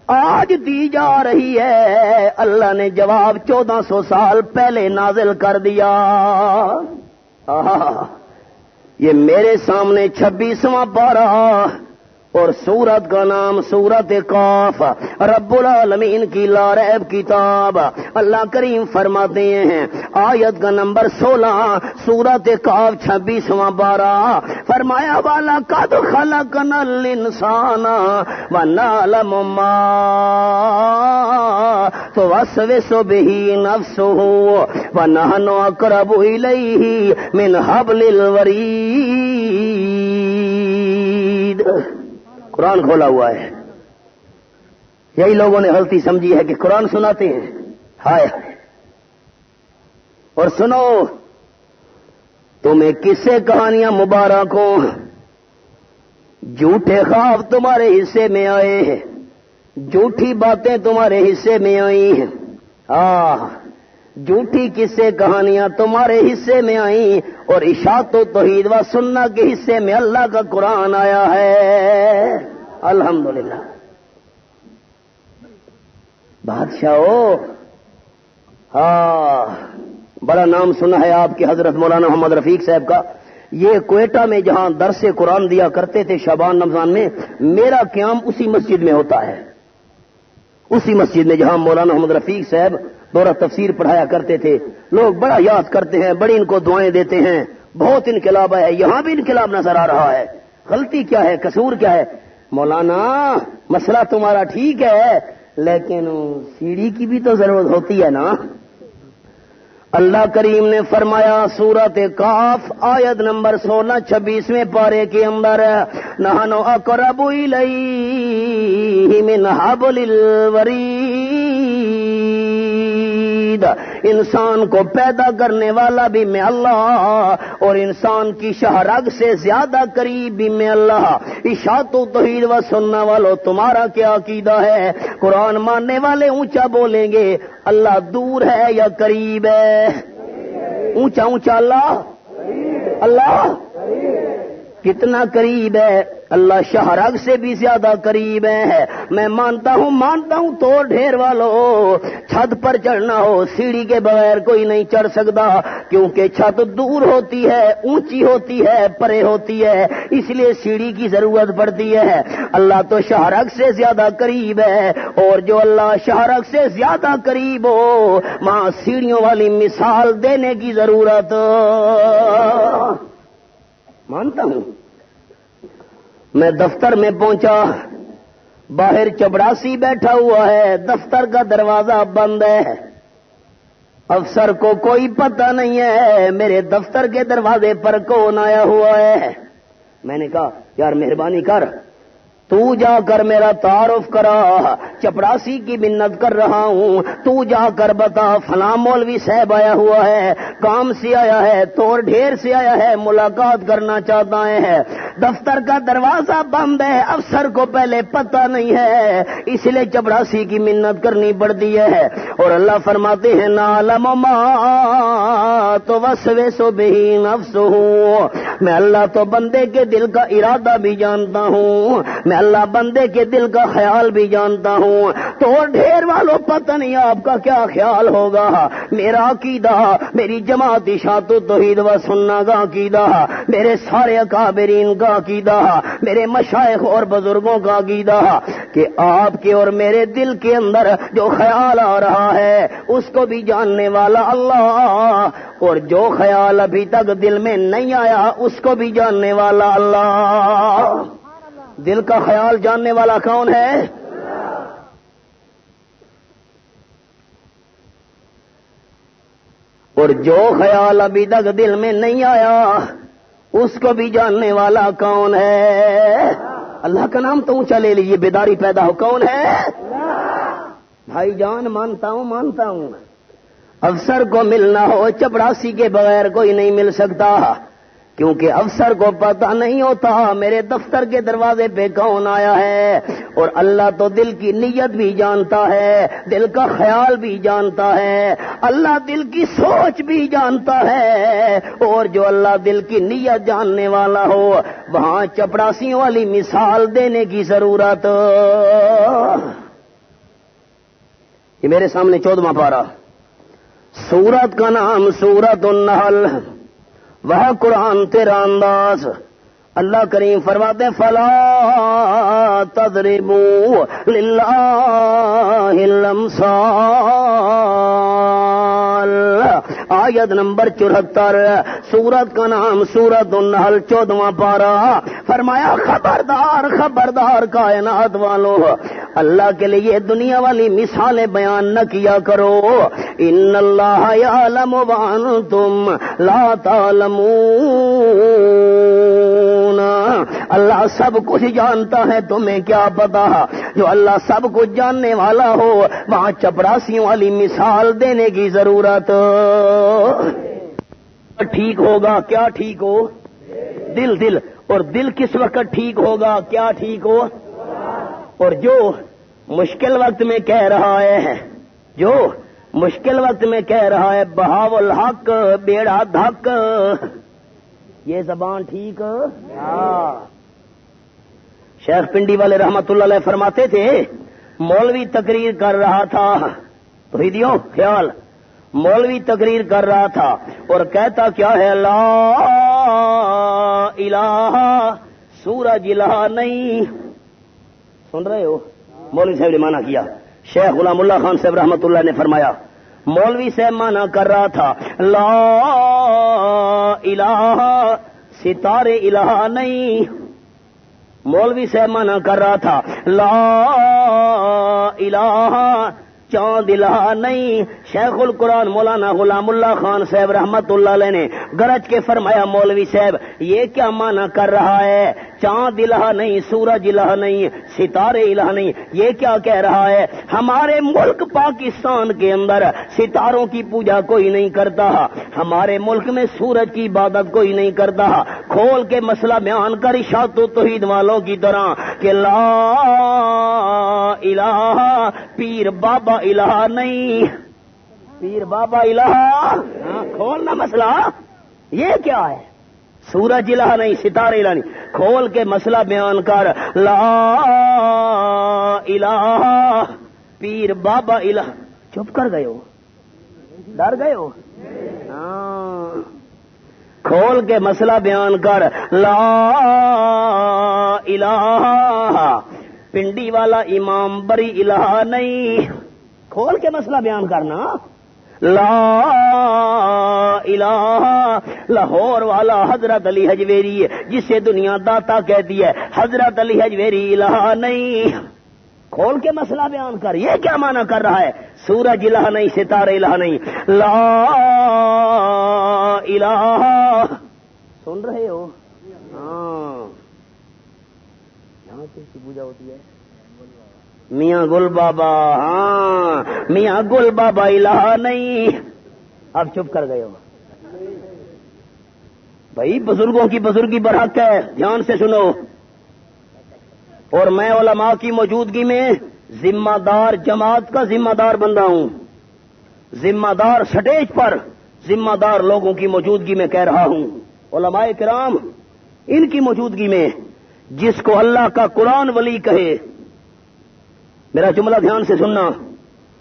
آج دی جا رہی ہے، اللہ نے جواب 1400 سال پہلے نازل کر دیا۔ یہ میرے سامنے 26واں پارہ اور سورت کا نام سورت قاف، رب العالمین کی لا ریب کتاب۔ اللہ کریم فرماتے ہیں آیت کا نمبر 16 سورت قاف 26واں پارہ، فرمایا والا قد خلقنا الانسان ونعلم ما توسوس به نفسه ونحن اقرب الیہ من حبل الورید۔ قرآن کھولا ہوا ہے، یہی لوگوں نے غلطی سمجھی ہے کہ قرآن سناتے ہیں، ہائے ہائے۔ اور سنو تمہیں قصے کہانیاں مبارک ہوں، جھوٹے خواب تمہارے حصے میں آئے، جھوٹی باتیں تمہارے حصے میں آئی ہیں، جھوٹی قصے کہانیاں تمہارے حصے میں آئیں، اور اشاعت و توحید و سنہ کے حصے میں اللہ کا قرآن آیا ہے۔ الحمدللہ۔ بادشاہو، بڑا نام سنا ہے آپ کے حضرت مولانا محمد رفیق صاحب کا، یہ کوئٹہ میں جہاں درس قرآن دیا کرتے تھے شعبان رمضان میں، میرا قیام اسی مسجد میں ہوتا ہے، اسی مسجد میں جہاں مولانا محمد رفیق صاحب دورہ تفسیر پڑھایا کرتے تھے۔ لوگ بڑا یاد کرتے ہیں، بڑی ان کو دعائیں دیتے ہیں، بہت انقلاب ہے، یہاں بھی انقلاب نظر آ رہا ہے۔ غلطی کیا ہے، قصور کیا ہے؟ مولانا مسئلہ تمہارا ٹھیک ہے، لیکن سیڑھی کی بھی تو ضرورت ہوتی ہے نا۔ اللہ کریم نے فرمایا سورت قاف آیت نمبر 16-26 پارے کے اندر، نحن اقرب الیہ من حبل الورید، انسان کو پیدا کرنے والا بھی میں اللہ، اور انسان کی شہرگ سے زیادہ قریب بھی میں اللہ۔ اشاعت و توحید و سنہ والو تمہارا کیا عقیدہ ہے؟ قرآن ماننے والے اونچا بولیں گے اللہ دور ہے یا قریب ہے؟ اونچا اونچا اللہ کتنا قریب ہے؟ اللہ شہرگ سے بھی زیادہ قریب ہے. میں مانتا ہوں تو ڈھیر والو چھت پر چڑھنا ہو سیڑھی کے بغیر کوئی نہیں چڑھ سکتا, کیونکہ چھت دور ہوتی ہے, اونچی ہوتی ہے, پرے ہوتی ہے, اس لیے سیڑھی کی ضرورت پڑتی ہے. اللہ تو شہرگ سے زیادہ قریب ہے, اور جو اللہ شہرگ سے زیادہ قریب ہو وہاں سیڑھیوں والی مثال دینے کی ضرورت. مانتا ہوں. میں دفتر میں پہنچا, باہر چپڑاسی بیٹھا ہوا ہے, دفتر کا دروازہ بند ہے, افسر کو کوئی پتہ نہیں ہے میرے دفتر کے دروازے پر کون آیا ہوا ہے. میں نے کہا یار مہربانی کر, تو جا کر میرا تعارف کرا, چپڑاسی کی منت کر رہا ہوں, تو جا کر بتا فلاں مولوی صاحب آیا ہوا ہے, کام سے آیا ہے, توڑ ڈھیر سے آیا ہے, ملاقات کرنا چاہتا ہے. دفتر کا دروازہ بند ہے, افسر کو پہلے پتہ نہیں ہے, اس لیے چپڑاسی کی منت کرنی پڑتی ہے. اور اللہ فرماتے ہیں نعلم ما توسوس بہ نفسہ, میں اللہ تو بندے کے دل کا ارادہ بھی جانتا ہوں, میں اللہ بندے کے دل کا خیال بھی جانتا ہوں. تو ڈھیر والوں پتہ نہیں آپ کا کیا خیال ہوگا. میرا عقیدہ, میری جماعت اشاعت توحید و سنت کا عقیدہ, میرے سارے اکابرین کا عقیدہ, میرے مشائخ اور بزرگوں کا عقیدہ کہ آپ کے اور میرے دل کے اندر جو خیال آ رہا ہے اس کو بھی جاننے والا اللہ, اور جو خیال ابھی تک دل میں نہیں آیا اس کو بھی جاننے والا اللہ. دل کا خیال جاننے والا کون ہے؟ اور جو خیال ابھی تک دل میں نہیں آیا اس کو بھی جاننے والا کون ہے؟ اللہ کا نام تو اونچا لے لیجیے, بیداری پیدا ہو. کون ہے؟ بھائی جان مانتا ہوں. افسر کو ملنا ہو چپڑاسی کے بغیر کوئی نہیں مل سکتا, کیونکہ افسر کو پتہ نہیں ہوتا میرے دفتر کے دروازے پہ کون آیا ہے. اور اللہ تو دل کی نیت بھی جانتا ہے, دل کا خیال بھی جانتا ہے, اللہ دل کی سوچ بھی جانتا ہے. اور جو اللہ دل کی نیت جاننے والا ہو وہاں چپڑاسیوں والی مثال دینے کی ضرورت. یہ میرے سامنے 14واں پارہ, سورت کا نام سورت النحل, وہ قرآن تیرا انداز. اللہ کریم فرماتے ہیں فلا تضربوا للہ الامثال, آیت نمبر 74, سورت کا نام سورت النحل 14واں پارہ. فرمایا خبردار کائنات والوں, اللہ کے لیے دنیا والی مثالیں بیان نہ کیا کرو. ان اللہ یعلم وانتم لا تعلمون, اللہ سب کچھ جانتا ہے, تمہیں کیا پتا. جو اللہ سب کچھ جاننے والا ہو وہاں چپڑاسیوں والی مثال دینے کی ضرورت. ٹھیک ہوگا کیا ٹھیک ہو؟ دل. اور دل کس وقت ٹھیک ہوگا کیا ٹھیک ہو؟ اور جو مشکل وقت میں کہہ رہا ہے بہاو الحق بیڑا دھک, یہ زبان ٹھیک. شیخ پنڈی والے رحمت اللہ علیہ فرماتے تھے مولوی تقریر کر رہا تھا, توحیدیوں خیال, مولوی تقریر کر رہا تھا اور کہتا کیا ہے لا الہ, سورج الہ نہیں. سن رہے ہو؟ مولوی صاحب نے مانا کیا. شیخ غلام اللہ خان صاحب رحمت اللہ نے فرمایا مولوی صاحب مانا کر رہا تھا لا الہ, ستارے الہ نہیں. مولوی صاحب مانا کر رہا تھا لا الہ, چاند الہ نہیں. شیخ القرآن مولانا غلام اللہ خان صاحب رحمت اللہ علیہ نے گرج کے فرمایا مولوی صاحب یہ کیا مانا کر رہا ہے, چاند الہ نہیں, سورج الہ نہیں, ستارے الہ نہیں, یہ کیا کہہ رہا ہے؟ ہمارے ملک پاکستان کے اندر ستاروں کی پوجا کوئی نہیں کرتا, ہمارے ملک میں سورج کی عبادت کوئی نہیں کرتا. کھول کے مسئلہ بیان کر اشاعت و توحید والوں کی طرح کہ لا الہ, پیر بابا الہ نہیں, پیر بابا الہ کھولنا مسئلہ یہ کیا ہے؟ سورج الہ نہیں، ستارے الہ نہیں، کھول کے مسئلہ بیان کر. لا الہ، پیر بابا الہ. چپ کر گئے ہو، ڈر گئے ہو؟ ہاں، کھول کے مسئلہ بیان کر. لا الہ، پنڈی والا امام بری الہ نہیں. کھول کے مسئلہ بیان کرنا. لا الہ، لاہور والا حضرت علی حجویری جسے دنیا داتا کہتی ہے، حضرت علی حجویری الہ نہیں. کھول کے مسئلہ بیان کر. یہ کیا معنی کر رہا ہے؟ سورج الہ نہیں، ستارے الہ نہیں. لا الہ، سن رہے ہو؟ ہاں، یہاں کس کی پوجا ہوتی ہے؟ میاں گل بابا. ہاں، میاں گل بابا الہ نہیں. اب چپ کر گئے ہو بھائی. بزرگوں کی بزرگی برحق ہے، دھیان سے سنو. اور میں علماء کی موجودگی میں ذمہ دار جماعت کا ذمہ دار بندہ ہوں. ذمہ دار سٹیج پر ذمہ دار لوگوں کی موجودگی میں کہہ رہا ہوں. علماء کرام ان کی موجودگی میں جس کو اللہ کا قرآن ولی کہے، میرا جملہ دھیان سے سننا،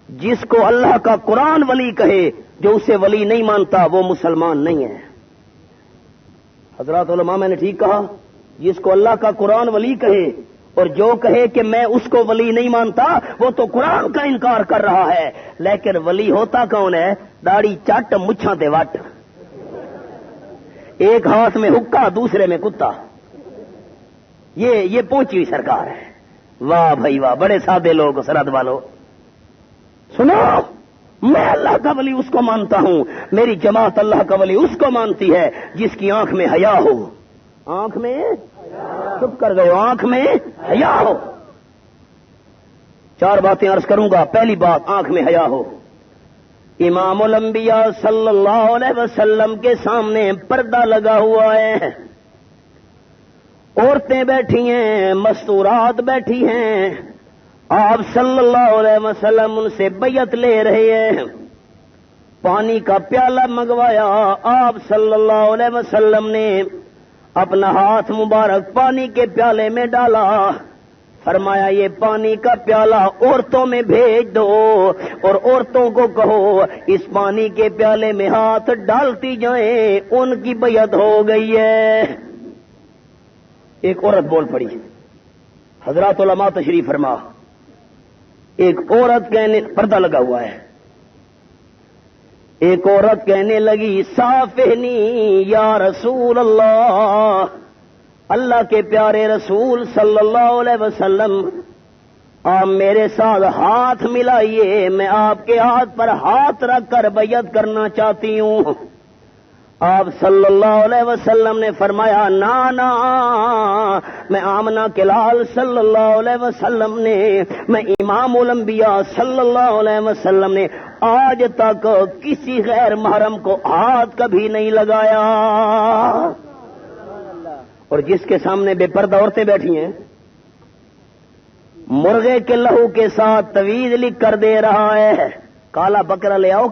جس کو اللہ کا قرآن ولی کہے، جو اسے ولی نہیں مانتا وہ مسلمان نہیں ہے. حضرات علماء، میں نے ٹھیک کہا؟ جس کو اللہ کا قرآن ولی کہے اور جو کہے کہ میں اس کو ولی نہیں مانتا، وہ تو قرآن کا انکار کر رہا ہے. لیکن ولی ہوتا کون ہے؟ داڑھی چٹ، مچھاں تے وٹ، ایک ہاتھ میں حکا دوسرے میں کتا. یہ پہنچی ہوئی سرکار ہے. واہ بھائی واہ، بڑے سادے لوگ سرحد والو. سنو، میں اللہ کا ولی اس کو مانتا ہوں، میری جماعت اللہ کا ولی اس کو مانتی ہے جس کی آنکھ میں حیا ہو. آنکھ میں، چپ کر گئے ہو، آنکھ میں حیا ہو. 4 باتیں عرض کروں گا. پہلی بات، آنکھ میں حیا ہو. امام الانبیاء صلی اللہ علیہ وسلم کے سامنے پردہ لگا ہوا ہے، عورتیں بیٹھی ہیں، مستورات بیٹھی ہیں. آپ صلی اللہ علیہ وسلم ان سے بیعت لے رہے ہیں. پانی کا پیالہ منگوایا. آپ صلی اللہ علیہ وسلم نے اپنا ہاتھ مبارک پانی کے پیالے میں ڈالا. فرمایا یہ پانی کا پیالہ عورتوں میں بھیج دو اور عورتوں کو کہو اس پانی کے پیالے میں ہاتھ ڈالتی جائیں. ان کی بیعت ہو گئی ہے. ایک عورت بول پڑی. حضرات علماء تشریف فرما. ایک عورت کہنے، پردہ لگا ہوا ہے، ایک عورت کہنے لگی صافحنی یا رسول اللہ، اللہ کے پیارے رسول صلی اللہ علیہ وسلم، آپ میرے ساتھ ہاتھ ملائیے، میں آپ کے ہاتھ پر ہاتھ رکھ کر بیعت کرنا چاہتی ہوں. آپ صلی اللہ علیہ وسلم نے فرمایا نا نا، میں آمنہ کے لال صلی اللہ علیہ وسلم نے، میں امام الانبیاء صلی اللہ علیہ وسلم نے آج تک کسی غیر محرم کو ہاتھ کبھی نہیں لگایا. اور جس کے سامنے بے پردہ عورتیں بیٹھی ہیں، مرغے کے لہو کے ساتھ تویز لکھ کر دے رہا ہے. کالا بکرا لے آؤ،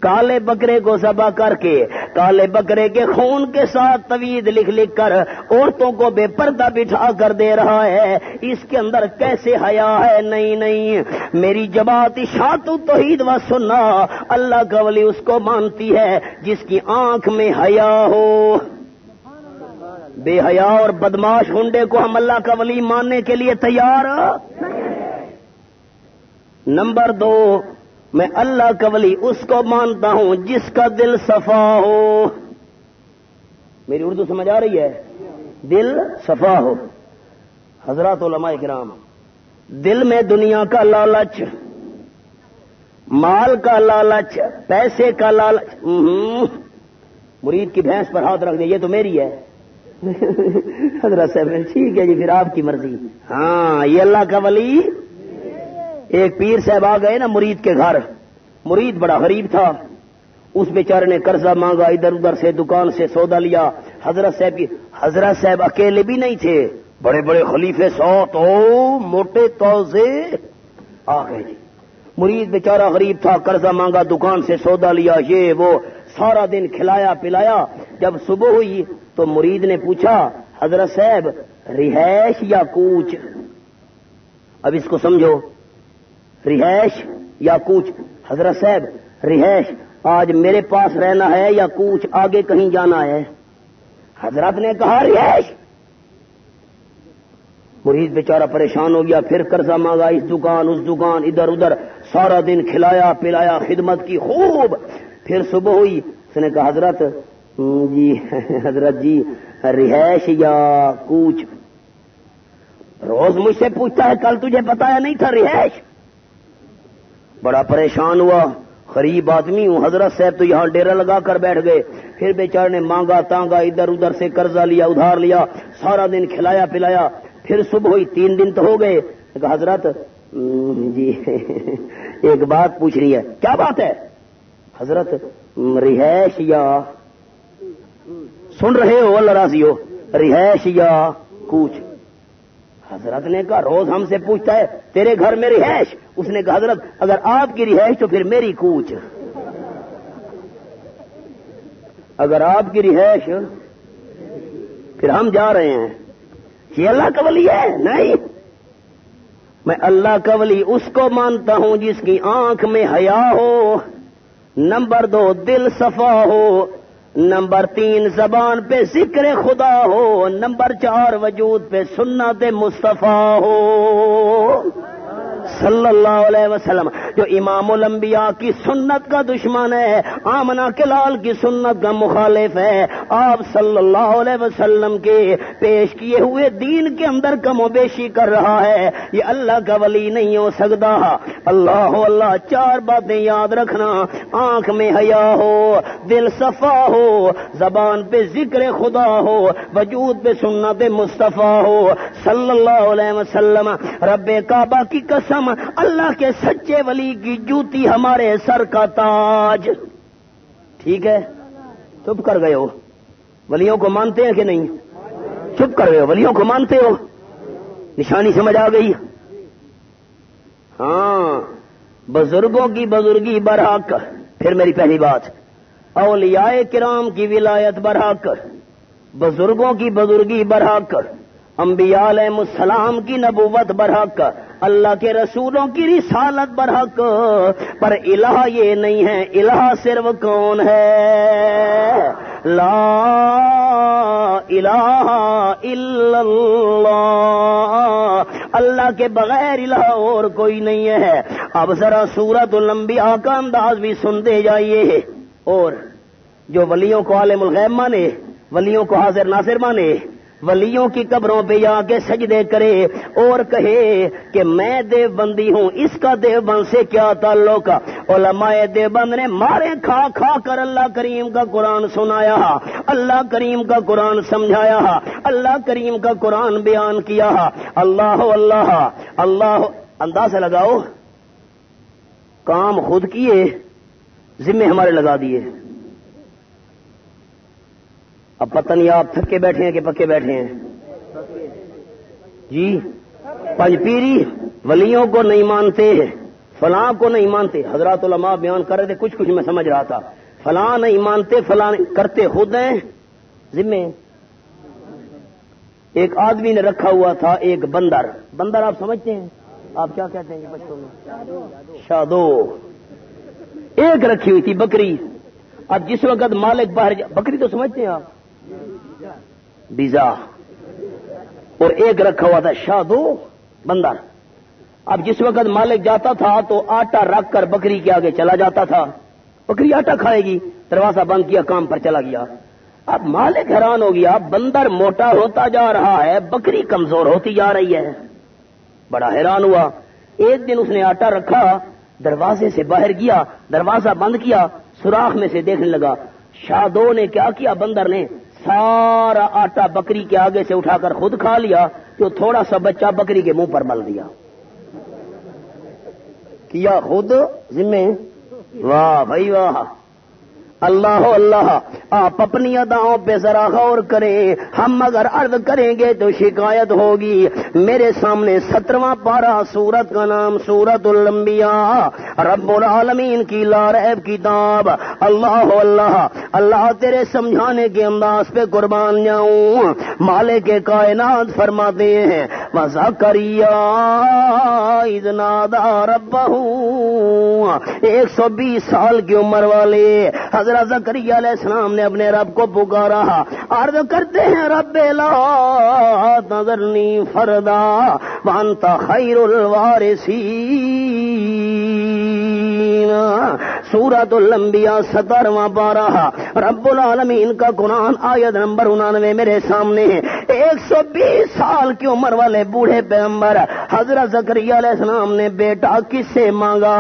کالے بکرے کو ذبح کر کے کالے بکرے کے خون کے ساتھ تویز لکھ لکھ کر عورتوں کو بے پردہ بٹھا کر دے رہا ہے. اس کے اندر کیسے حیا ہے؟ نہیں، میری جماعت اشاعت توحید و سنہ اللہ کا ولی اس کو مانتی ہے جس کی آنکھ میں حیا ہو. بے حیا اور بدماش ہنڈے کو ہم اللہ کا ولی ماننے کے لیے تیار. نمبر 2، میں اللہ کا ولی اس کو مانتا ہوں جس کا دل صفا ہو. میری اردو سمجھ آ رہی ہے؟ دل صفا ہو. حضرات علماء کرام، دل میں دنیا کا لالچ، مال کا لالچ، پیسے کا لالچ. مرید کی بھینس پر ہاتھ رکھ دیں، یہ تو میری ہے. حضرت صاحب ٹھیک ہے جی، پھر آپ کی مرضی. ہاں، یہ اللہ کا ولی. ایک پیر صاحب آ گئے نا مرید کے گھر. مرید بڑا غریب تھا، اس بیچارے نے قرضہ مانگا، ادھر ادھر سے دکان سے سودا لیا. حضرت صاحب اکیلے بھی نہیں تھے، بڑے بڑے خلیفے 100 موٹے توزے آ گئے جی. مرید بیچارہ غریب تھا، قرضہ مانگا، دکان سے سودا لیا، یہ وہ، سارا دن کھلایا پلایا. جب صبح ہوئی تو مرید نے پوچھا حضرت صاحب رہائش یا کوچ؟ اب اس کو سمجھو، رہائش یا کوچ؟ حضرت صاحب رہائش، آج میرے پاس رہنا ہے یا کوچ آگے کہیں جانا ہے؟ حضرت نے کہا رہائش. مرید بیچارہ پریشان ہو گیا، پھر قرضہ مانگا، اس دکان اس دکان، ادھر ادھر، سارا دن کھلایا پلایا، خدمت کی خوب. پھر صبح ہوئی، اس نے کہا حضرت جی حضرت جی رہائش یا کوچ؟ روز مجھ سے پوچھتا ہے، کل تجھے بتایا نہیں تھا رہائش؟ بڑا پریشان ہوا، غریب آدمی ہوں، حضرت صاحب تو یہاں ڈیرا لگا کر بیٹھ گئے. پھر بیچارے نے مانگا تانگا، ادھر ادھر سے قرضہ لیا، ادھار لیا، سارا دن کھلایا پلایا. پھر صبح ہوئی، 3 دن تو ہو گئے. کہا حضرت جی ایک بات پوچھ رہی ہے. کیا بات ہے؟ حضرت رہائش یا، سن رہے ہو اللہ راضی ہو، رہائش یا کوچ؟ حضرت نے کہا روز ہم سے پوچھتا ہے تیرے گھر میں رہائش؟ اس نے کہا حضرت اگر آپ کی رہائش تو پھر میری کوچ. اگر آپ کی رہائش پھر ہم جا رہے ہیں. یہ اللہ کا ولی ہے؟ نہیں، میں اللہ کا ولی اس کو مانتا ہوں جس کی آنکھ میں حیا ہو، نمبر 2 دل صفا ہو، نمبر 3 زبان پہ ذکر خدا ہو، نمبر 4 وجود پہ سنت مصطفیٰ ہو صلی اللہ علیہ وسلم. جو امام الانبیاء کی سنت کا دشمن ہے، آمنہ کے لال کی سنت کا مخالف ہے، آپ صلی اللہ علیہ وسلم کے پیش کیے ہوئے دین کے اندر کم و بیشی کر رہا ہے، یہ اللہ کا ولی نہیں ہو سکتا. اللہ اللہ 4 باتیں یاد رکھنا: آنکھ میں حیا ہو، دل صفا ہو، زبان پہ ذکر خدا ہو، وجود پہ سنت مصطفیٰ ہو صلی اللہ علیہ وسلم. رب کعبہ کی قسم، اللہ کے سچے ولی کی جوتی ہمارے سر کا تاج. ٹھیک ہے، چپ کر گئے ہو؟ ولیوں کو مانتے ہیں کہ نہیں؟ چپ کر گئے ہو؟ ولیوں کو مانتے ہو؟ نشانی سمجھ آ گئی؟ ہاں، بزرگوں کی بزرگی برحق. پھر میری پہلی بات، اولیاء کرام کی ولایت برحق، بزرگوں کی بزرگی برحق، انبیاء علیہ السلام کی نبوت برحق، اللہ کے رسولوں کی رسالت برحق. پر الہ یہ نہیں ہے، الہ صرف کون ہے؟ لا الہ الا اللہ، اللہ کے بغیر الہ اور کوئی نہیں ہے. اب ذرا سورۃ الانبیاء کا انداز بھی سنتے جائیے. اور جو ولیوں کو عالم الغیب مانے، ولیوں کو حاضر ناصر مانے، ولیوں کی قبروں پہ جا کے سجدے کرے اور کہے کہ میں دیوبندی ہوں، اس کا دیوبند سے کیا تعلق؟ علماء دیوبند نے مارے کھا کھا کر اللہ کریم کا قرآن سنایا، اللہ کریم کا قرآن سمجھایا، اللہ کریم کا قرآن بیان کیا. اللہ اللہ اللہ. اندازہ لگاؤ، کام خود کیے، ذمے ہمارے لگا دیے. اب پتہ نہیں آپ تھکے بیٹھے ہیں کہ پکے بیٹھے ہیں جی. پنج پیری ولیوں کو نہیں مانتے، فلاں کو نہیں مانتے. حضرات علماء بیان کر رہے تھے، کچھ میں سمجھ رہا تھا. فلاں نہیں مانتے، فلاں کرتے خود ہیں، ذمے. ایک آدمی نے رکھا ہوا تھا ایک بندر. بندر آپ سمجھتے ہیں؟ آپ کیا کہتے ہیں بچوں میں؟ شادو. ایک رکھی ہوئی تھی بکری. اب جس وقت مالک باہر بکری تو سمجھتے ہیں آپ؟ بیزا. اور ایک رکھا ہوا تھا شادو، بندر. اب جس وقت مالک جاتا تھا تو آٹا رکھ کر بکری کے آگے چلا جاتا تھا. بکری آٹا کھائے گی، دروازہ بند کیا، کام پر چلا گیا. اب مالک حیران ہو گیا، بندر موٹا ہوتا جا رہا ہے، بکری کمزور ہوتی جا رہی ہے. بڑا حیران ہوا. ایک دن اس نے آٹا رکھا، دروازے سے باہر گیا، دروازہ بند کیا، سوراخ میں سے دیکھنے لگا. شادو نے کیا کیا؟ بندر نے سارا آٹا بکری کے آگے سے اٹھا کر خود کھا لیا، جو تھوڑا سا بچہ بکری کے منہ پر مل دیا. کیا خود، ذمے. واہ بھائی واہ. اللہ اللہ آپ اپنی اداؤں پہ ذرا غور کریں، ہم اگر عرض کریں گے تو شکایت ہوگی۔ میرے سامنے 17واں پارہ، سورت کا نام سورت الانبیاء، رب العالمین کی لا ریب کتاب۔ اللہ اللہ اللہ تیرے سمجھانے کے انداز پہ قربان جاؤں، مالک کائنات فرماتے ہیں وَزَكَرِيَّا اِذْ نَادَىٰ رَبَّهُ، 120 سال کی عمر والے حضرت زکریا علیہ السلام نے اپنے رب کو پکارا، عرض کرتے ہیں رب لا تذرنی فردا وانت خیر الوارثین۔ سورۃ الانبیاء 17واں پارہ، رب العالمین کا قرآن، آیت نمبر 99 میرے سامنے ہے۔ 120 سال کی عمر والے بوڑھے پیغمبر حضرت زکریا علیہ السلام نے بیٹا کس سے مانگا؟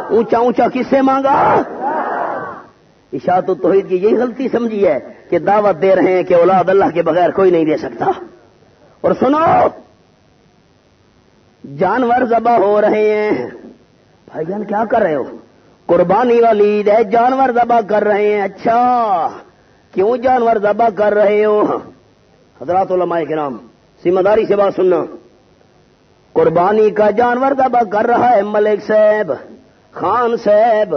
اونچا اونچا کس سے مانگا؟ اشاعت التوحید کی یہی غلطی سمجھی ہے کہ دعوت دے رہے ہیں کہ اولاد اللہ کے بغیر کوئی نہیں دے سکتا۔ اور سنو، جانور ذبح ہو رہے ہیں، بھائی جان کیا کر رہے ہو؟ قربانی والی عید ہے، جانور ذبح کر رہے ہیں۔ اچھا، کیوں جانور ذبح کر رہے ہو؟ حضرات علماء کرام ذمہ داری سے بات سننا، قربانی کا جانور ذبح کر رہا ہے ملک صاحب، خان صاحب،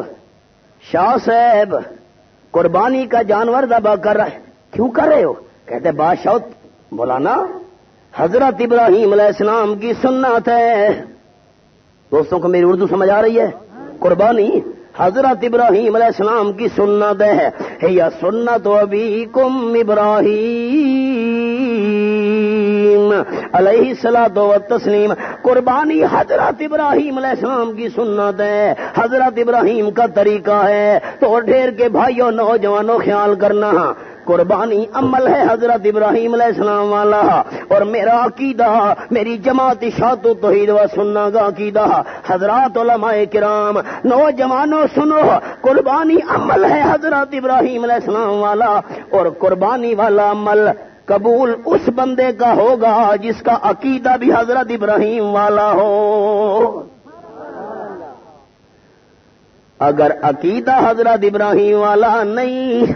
شاہ صاحب، قربانی کا جانور ذبح کر رہا ہے۔ کیوں کر رہے ہو؟ کہتے بادشاہ مولانا حضرت ابراہیم علیہ السلام کی سنت ہے۔ دوستوں کو میری اردو سمجھ آ رہی ہے؟ قربانی حضرت ابراہیم علیہ السلام کی سنت ہے، یا سنت ابیکم ابراہیم علیہ الصلوۃ والتسلیم۔ قربانی حضرت ابراہیم علیہ السلام کی سنت ہے، حضرت ابراہیم کا طریقہ ہے۔ تو ڈھیر کے بھائیوں نوجوانوں خیال کرنا، قربانی عمل ہے حضرت ابراہیم علیہ السلام والا، اور میرا عقیدہ، میری جماعت اشاعت التوحید و سنت کا عقیدہ، حضرات علماء کرام نوجوانوں سنو، قربانی عمل ہے حضرت ابراہیم علیہ السلام والا، اور قربانی والا عمل قبول اس بندے کا ہوگا جس کا عقیدہ بھی حضرت ابراہیم والا ہو۔ اگر عقیدہ حضرت ابراہیم والا نہیں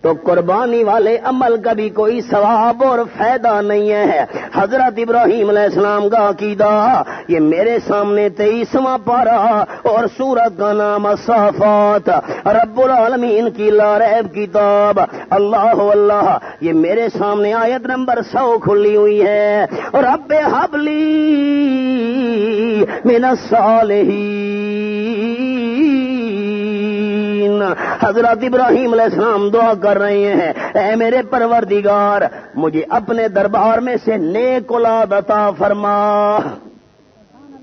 تو قربانی والے عمل کا بھی کوئی ثواب اور فائدہ نہیں ہے۔ حضرت ابراہیم علیہ السلام کا عقیدہ یہ میرے سامنے 23واں پارہ اور سورت کا نام الصافات، رب العالمین کی لا ریب کتاب، اللہ اللہ یہ میرے سامنے آیت نمبر 100 کھلی ہوئی ہے۔ رب ہب لی من الصالحین، حضرت ابراہیم علیہ السلام دعا کر رہے ہیں، اے میرے پروردگار مجھے اپنے دربار میں سے نیک اولاد عطا فرما۔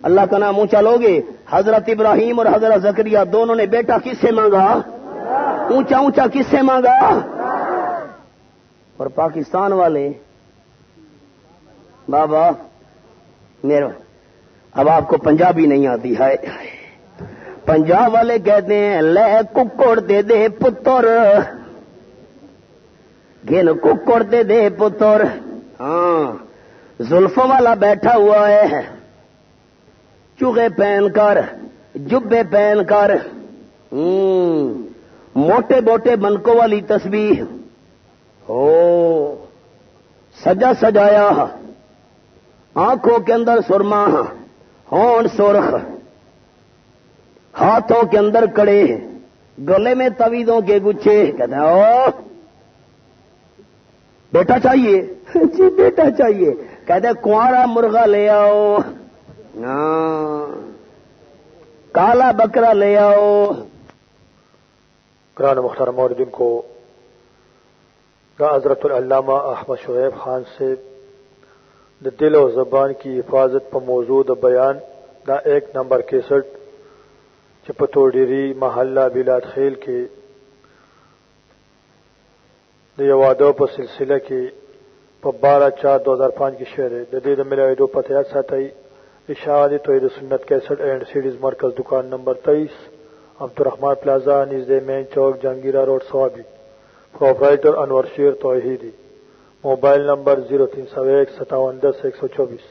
اللہ کا نام اونچا لوگے۔ حضرت ابراہیم اور حضرت زکریا دونوں نے بیٹا کس سے مانگا؟ اونچا اونچا کس سے مانگا؟ اور پاکستان والے بابا میرا، اب آپ کو پنجابی نہیں آتی ہے، پنجاب والے کہتے ہیں لے ککڑ دے دے پتر، گن ککڑ دے دے پتر۔ ہاں، زلفوں والا بیٹھا ہوا ہے، چوغے پہن کر، جبے پہن کر، موٹے موٹے بنکوں والی تسبیح، سجا سجایا، آنکھوں کے اندر سرما، ہونٹ سرخ، ہاتھوں کے اندر کڑے، گلے میں تویزوں کے گچھے، کہتے ہیں او بیٹا چاہیے؟ جی بیٹا چاہیے۔ کہتے ہیں کنوارا مرغا لے آؤ، کالا بکرا لے آؤ۔ قرآن مختار موردین کو حضرت العلامہ احمد شعیب خان سے دل و زبان کی حفاظت پر موضوع بیان دا 1 نمبر 61 چپتوڈیری محلہ بلاد خیل کے دیوادو پر سلسلہ کی 12/4/2005 کی شعر جدید ملاویدو پتیات ساتھی اشاعت توحید سنت کیسٹ اینڈ سیڈیز مرکز، دکان نمبر 23، عبدالرحمان پلازا، نژد مین چوک، جہانگیرہ روڈ، سوابی۔ پروپرائٹر انور شیر توحیدی۔ Mobile number 0301 5710 124۔